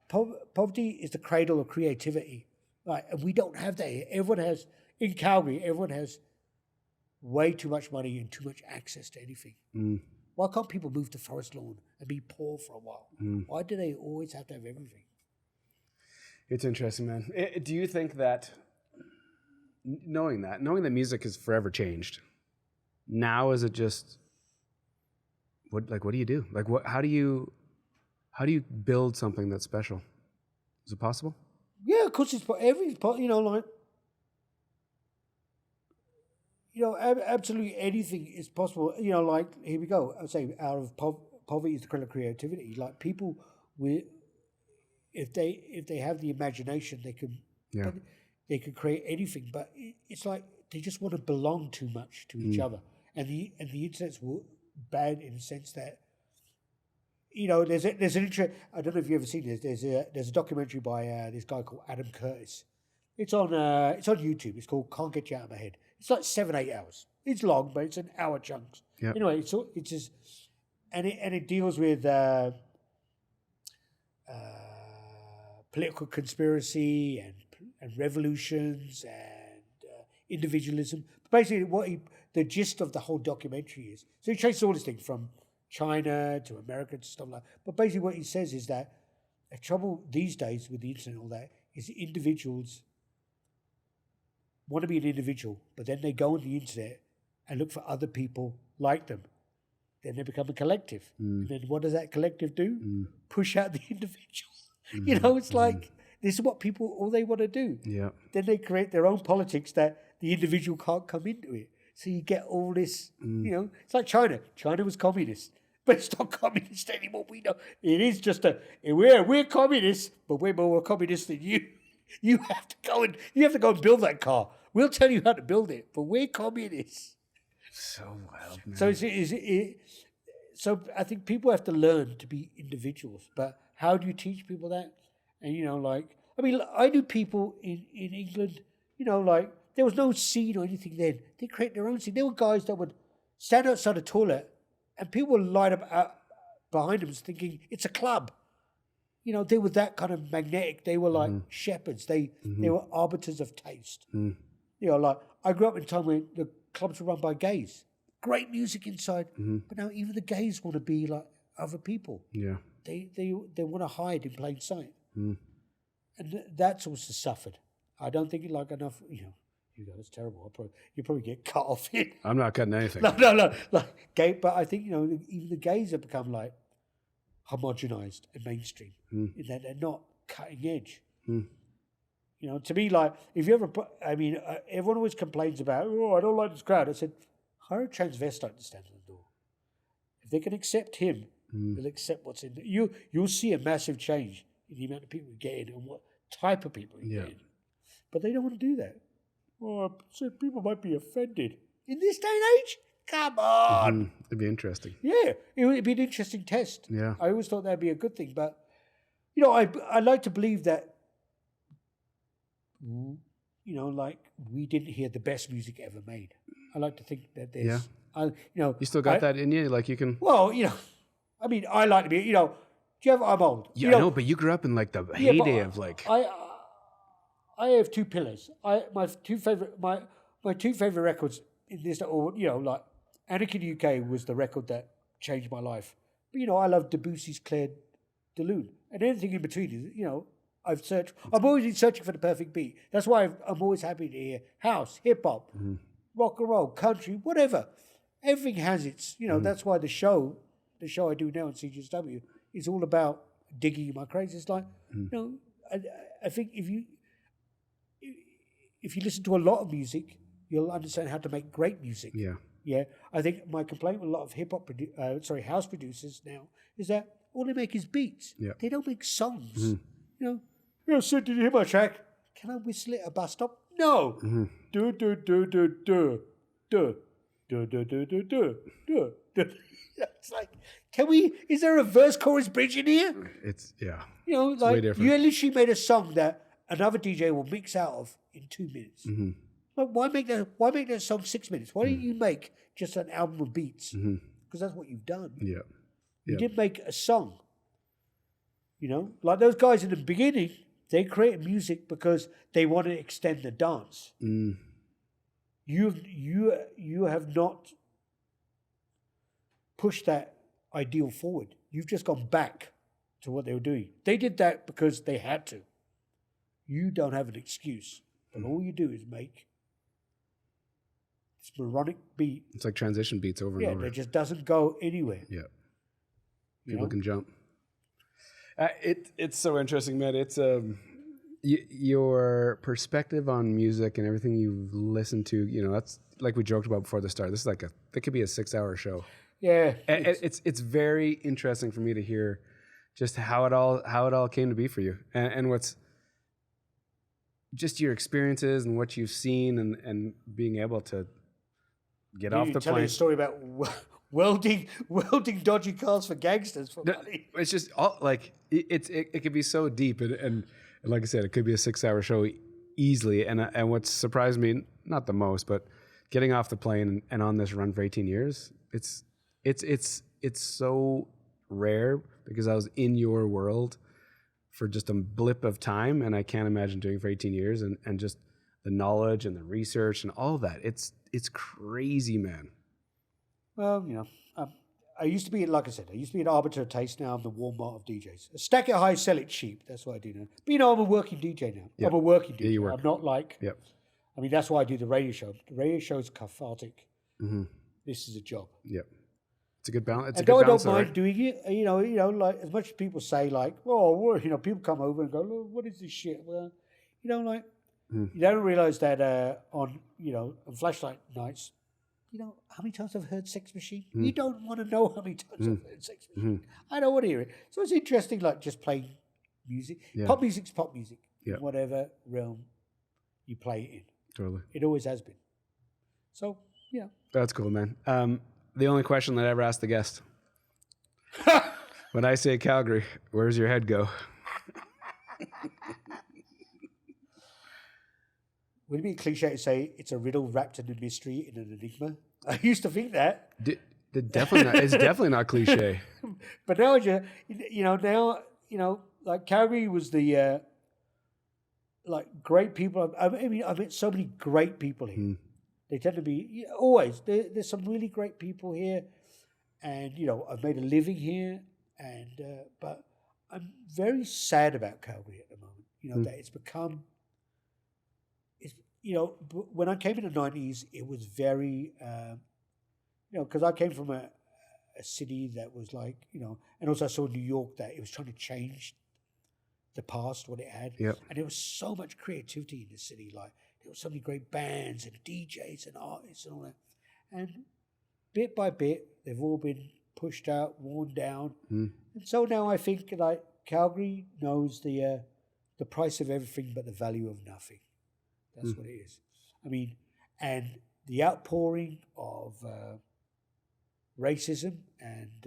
is the cradle of creativity. Right, and we don't have that here. In Calgary, everyone has way too much money and too much access to anything. Why can't people move to Forest Lawn and be poor for a while? Why do they always have to have everything? It's interesting, man. Do you think that knowing that music has forever changed, now is it just what do you do? Like how do you build something that's special? Is it possible? Yeah, of course it's absolutely anything is possible. You know, like here we go. I say out of poverty is the cradle of creativity. Like people if they have the imagination, they can create anything. But it's like they just want to belong too much to each other, and the internet's bad in the sense that, you know, there's an interest. I don't know if you've ever seen this. There's a documentary by this guy called Adam Curtis. It's on YouTube. It's called Can't Get You Out of My Head. It's like 7-8 hours. It's long, but it's an hour chunks. Yep. Anyway, it's just and it deals with political conspiracy and revolutions and individualism. But basically, the gist of the whole documentary is, so he traces all this thing from China to America to stuff like that. But basically what he says is that the trouble these days with the internet and all that is individuals want to be an individual, but then they go on the internet and look for other people like them. Then they become a collective. And then what does that collective do? Push out the individual. You know, it's like, this is what all they want to do. Yeah. Then they create their own politics that the individual can't come into it. So you get all this, you know, it's like China. China was communist, but it's not communist anymore. We know it is just we're communists, but we're more communist than you. You have to go and build that car. We'll tell you how to build it, but we're communists. So wild, man. So so I think people have to learn to be individuals. But how do you teach people that? And I knew people in England. There was no scene or anything then. They create their own scene. There were guys that would stand outside a toilet, and people would line up out behind them, thinking it's a club. They were that kind of magnetic. They were like shepherds. They were arbiters of taste. I grew up in a time when the clubs were run by gays. Great music inside, but now even the gays want to be like other people. Yeah, they want to hide in plain sight, and that's also suffered. I don't think enough. That's terrible. You probably get cut off it. I'm not cutting anything. No, gay. But I think even the gays have become like homogenized and mainstream in that they're not cutting edge. To me, like if you ever, everyone always complains about, I don't like this crowd. I said, hire a transvestite to stand at the door. If they can accept him, they'll accept what's in there. You'll see a massive change in the amount of people you get in and what type of people you get in. But they don't want to do that. I said people might be offended in this day and age. Come on, it'd be interesting. Yeah, it'd be an interesting test. Yeah, I always thought that'd be a good thing, but I like to believe that. We didn't hear the best music ever made. I like to think that there's, you still got that in you, like you can. Well, I like to be, do you have? I'm old. Yeah, I know, but you grew up in like the heyday of like. I have two pillars. My two favorite records in this, like Anarchy UK was the record that changed my life. But I love Debussy's Claire de Lune, and anything in between is, I've always been searching for the perfect beat. That's why I'm always happy to hear house, hip hop, rock and roll, country, whatever. Everything has its, that's why the show I do now in CGSW is all about digging in my craze. It's like, I think if you listen to a lot of music, you'll understand how to make great music. Yeah. Yeah. I think my complaint with a lot of house producers now is that all they make is beats. Yeah. They don't make songs. Sid, did you hear my track? Can I whistle it at a bus stop? No. Do do do do do do do do do do do do. It's like, is there a verse chorus bridge in here? It's it's way different. You literally made a song that another DJ will mix out of in 2 minutes. But why make that song 6 minutes? Why don't you make just an album of beats? Because that's what you've done. Yeah. You didn't make a song. Like those guys in the beginning, they created music because they wanted to extend the dance. You have not pushed that ideal forward. You've just gone back to what they were doing. They did that because they had to. You don't have an excuse. And all you do is make this moronic beat. It's like transition beats over and over. Yeah, that just doesn't go anywhere. Yeah. People can jump. It's so interesting, man. It's your perspective on music and everything you've listened to. That's like we joked about before the start. This is like it could be a 6-hour show. Yeah, it's very interesting for me to hear just how it all came to be for you, and what's just your experiences and what you've seen and being able to get off the plane. Tell you a story about welding dodgy cars for gangsters for money. It's just all like it could be so deep and like I said, it could be a 6-hour show easily. And what surprised me, not the most, but getting off the plane and on this run for 18 years, it's so rare because I was in your world for just a blip of time, and I can't imagine doing it for 18 years and just the knowledge and the research and all that. It's crazy, man. Well, I used to be, like I said, an arbiter of taste. Now I'm the Walmart of DJs. Stack it high, sell it cheap. That's what I do now. But I'm a working DJ now. Yep. I'm a working DJ. Yeah, you work. I'm not like. Yep. I mean, that's why I do the radio show. The radio show is cathartic. This is a job. Yep. It's a good balance. It's I a good balance. don't mind doing it. Like as much as people say, like, people come over and go, "Look, what is this shit?" Well, you don't realize that on flashlight nights. How many times I've heard Sex Machine? You don't want to know how many times I've heard Sex Machine. I don't want to hear it. So it's interesting, like just playing music. Yeah. Pop music's pop music. Yeah. In whatever realm you play it in. Totally. It always has been. So, That's cool, man. The only question that I ever asked the guest, When I say Calgary, where's your head go? Would it be cliche to say it's a riddle wrapped in a mystery in an enigma? I used to think that. Definitely not. It's definitely not cliche. But now, like Calgary was the like great people. I mean, I've met so many great people here. They tend to be always there's some really great people here, and I've made a living here, and but I'm very sad about Calgary at the moment. That it's become. When I came in the 90s, it was very, because I came from a city that was like, and also I saw New York that it was trying to change the past, what it had. Yep. And there was so much creativity in the city. Like, there were so many great bands and DJs and artists and all that. And bit by bit, they've all been pushed out, worn down. And so now I think, like, Calgary knows the price of everything but the value of nothing. That's what it is. I mean, and the outpouring of racism and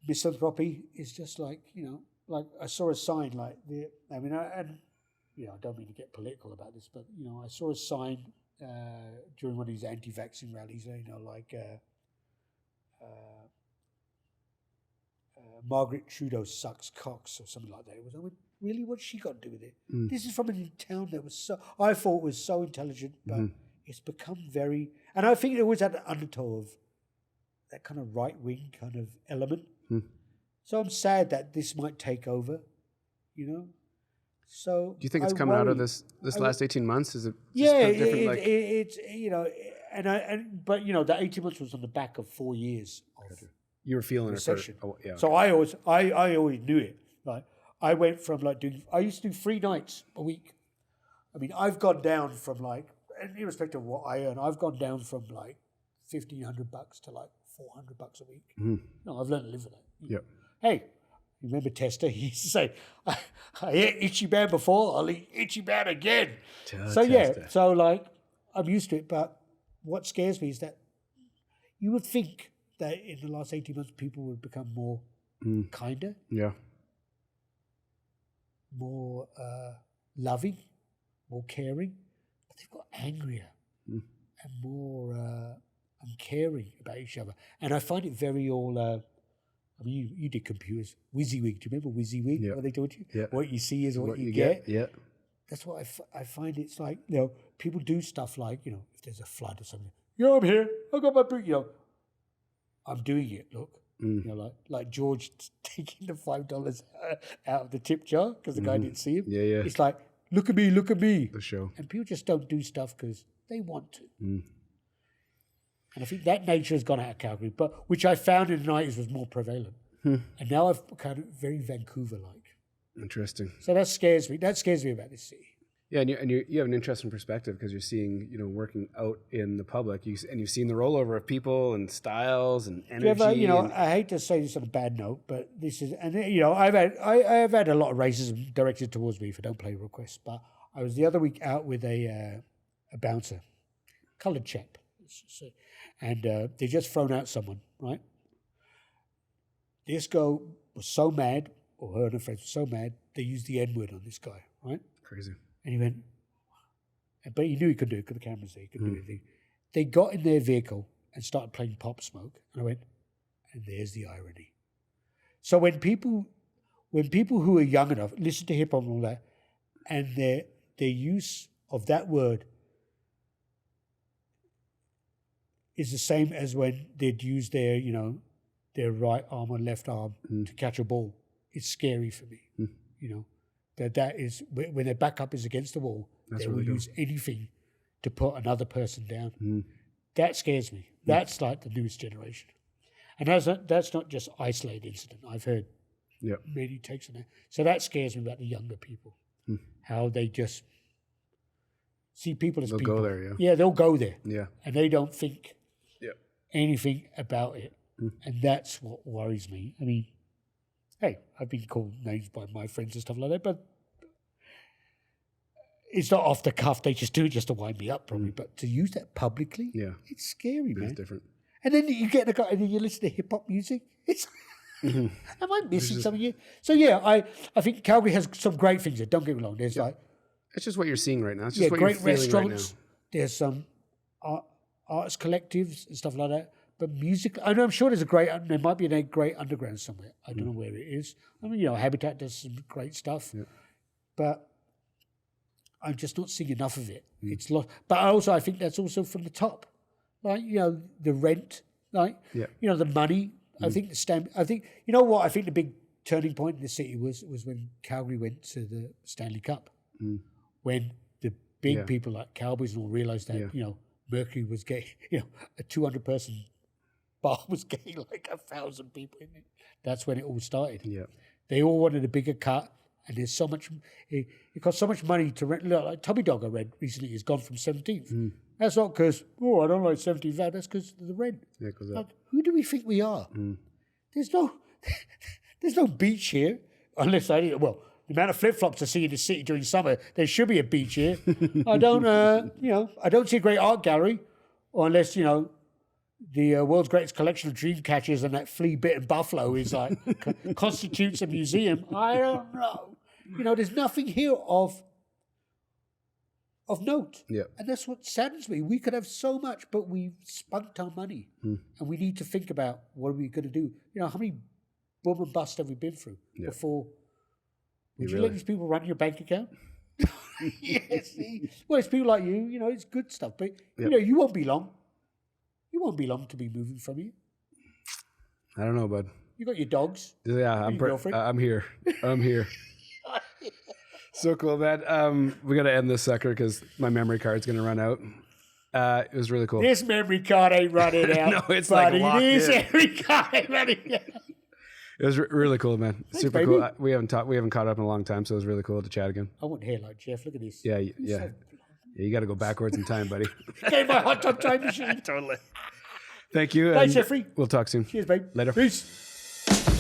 misanthropy is just like, like I saw a sign like I don't mean to get political about this, but, I saw a sign during one of these anti-vaccine rallies, like Margaret Trudeau sucks cocks or something like that. It was, I went, really, what's she got to do with it? This is from a town that was I thought was so intelligent, but it's become very, and I think it was at the undertow of that kind of right-wing kind of element. So I'm sad that this might take over, So do you think it's coming out of this last 18 months? Is it different? It's but that 18 months was on the back of 4 years of you were feeling recession. it. Yeah. So I always knew it. Like I went from I used to do 3 nights a week. I mean, I've gone down from and irrespective of what I earn, I've gone down from like $1,500 to like $400 a week. I've learned to live with it. Yep. Hey, remember Tester? He used to say, I ate Itchy Bad before, I'll eat Itchy Bad again. So like, I'm used to it, but what scares me is that you would think that in the last 18 months, people would become more kinder. Yeah. More loving, more caring, but they've got angrier and more uncaring about each other. And I find it very all... you did computers. WYSIWYG. Do you remember WYSIWYG? Yeah. What they taught you? Yeah. What you see is what you get. Yeah. That's what I find. It's like, people do stuff like, if there's a flood or something. I'm here. I got my boot. I'm doing it. Look. Like George taking the $5 out of the tip jar because the guy didn't see him. Yeah. It's like, look at me. The show. And people just don't do stuff because they want to. And I think that nature has gone out of Calgary, but which I found in the 90s was more prevalent. And now I've kind of very Vancouver-like. Interesting. So that scares me. That scares me about this city. Yeah, and you have an interesting perspective because you're seeing, working out in the public, and you've seen the rollover of people and styles and energy. I hate to say this on a bad note, but this is, and I have had a lot of racism directed towards me for don't play requests. But I was the other week out with a bouncer, coloured chap, and they just thrown out someone, right? This girl was so mad, or her and her friends were so mad, they used the N-word on this guy, right? Crazy. And he went, but he knew he could do it because the camera's there, he could do anything. They got in their vehicle and started playing Pop Smoke. And I went, and there's the irony. So when people who are young enough listen to hip hop and all that, and their use of that word is the same as when they'd use their, their right arm or left arm to catch a ball. It's scary for me, that is, when their back up is against the wall, they will use anything to put another person down. That scares me. That's like the newest generation. And that's not just isolated incident. I've heard many takes on that. So that scares me about the younger people, how they just see people as people. They'll go there, yeah. Yeah, they'll go there. Yeah. And they don't think anything about it. And that's what worries me. I mean, hey, I've been called names by my friends and stuff like that, but it's not off the cuff. They just do it just to wind me up, probably. But to use that publicly, it's scary, man. It's different. And then you get in a car and then you listen to hip hop music. It's am I missing something here? So yeah, I think Calgary has some great things there. Don't get me wrong. There's like It's just what you're seeing right now. It's just what great you're feeling restaurants. right There's some arts collectives and stuff like that. But music, I know I'm sure there might be a great underground somewhere. I don't know where it is. I mean, Habitat does some great stuff, but I'm just not seeing enough of it. It's lost. But I think that's also from the top, like the rent, like the money. I think I think what I think the big turning point in the city was when Calgary went to the Stanley Cup, when the big people like Cowboys all realised that Mercury was getting a 200-person bar was getting like 1,000 people in it. That's when it all started. Yeah, they all wanted a bigger cut, and there's so much. It costs so much money to rent. Like Tommy Dog, I read recently, has gone from 17th. That's not because I don't like 17th. That's because of the rent. Yeah, because who do we think we are? There's no beach here unless the amount of flip-flops I see in the city during summer, there should be a beach here. I don't I don't see a great art gallery, or unless the world's greatest collection of dream catchers and that flea-bitten buffalo is like constitutes a museum. I don't know. There's nothing here of note. Yeah. And that's what saddens me. We could have so much, but we've spunked our money. And we need to think about what are we going to do. How many boom and bust have we been through before? Would you let these people run your bank account? Yes. Well, it's people like you, it's good stuff. But, you won't be long. You won't be long to be moving from here. I don't know, bud. You got your dogs. Yeah, I'm here. I'm here. So cool, man. We got to end this sucker because my memory card's going to run out. It was really cool. This memory card ain't running out. No, it's buddy. Like locked in. Memory card ain't running out. It was really cool, man. Thanks, super baby. Cool. We haven't caught up in a long time, so it was really cool to chat again. I want hair like Jeff. Look at this. Yeah. You got to go backwards in time, buddy. Okay, my hot tub time machine. Totally. Thank you. Thanks, Jeffrey. We'll talk soon. Cheers, babe. Later. Peace.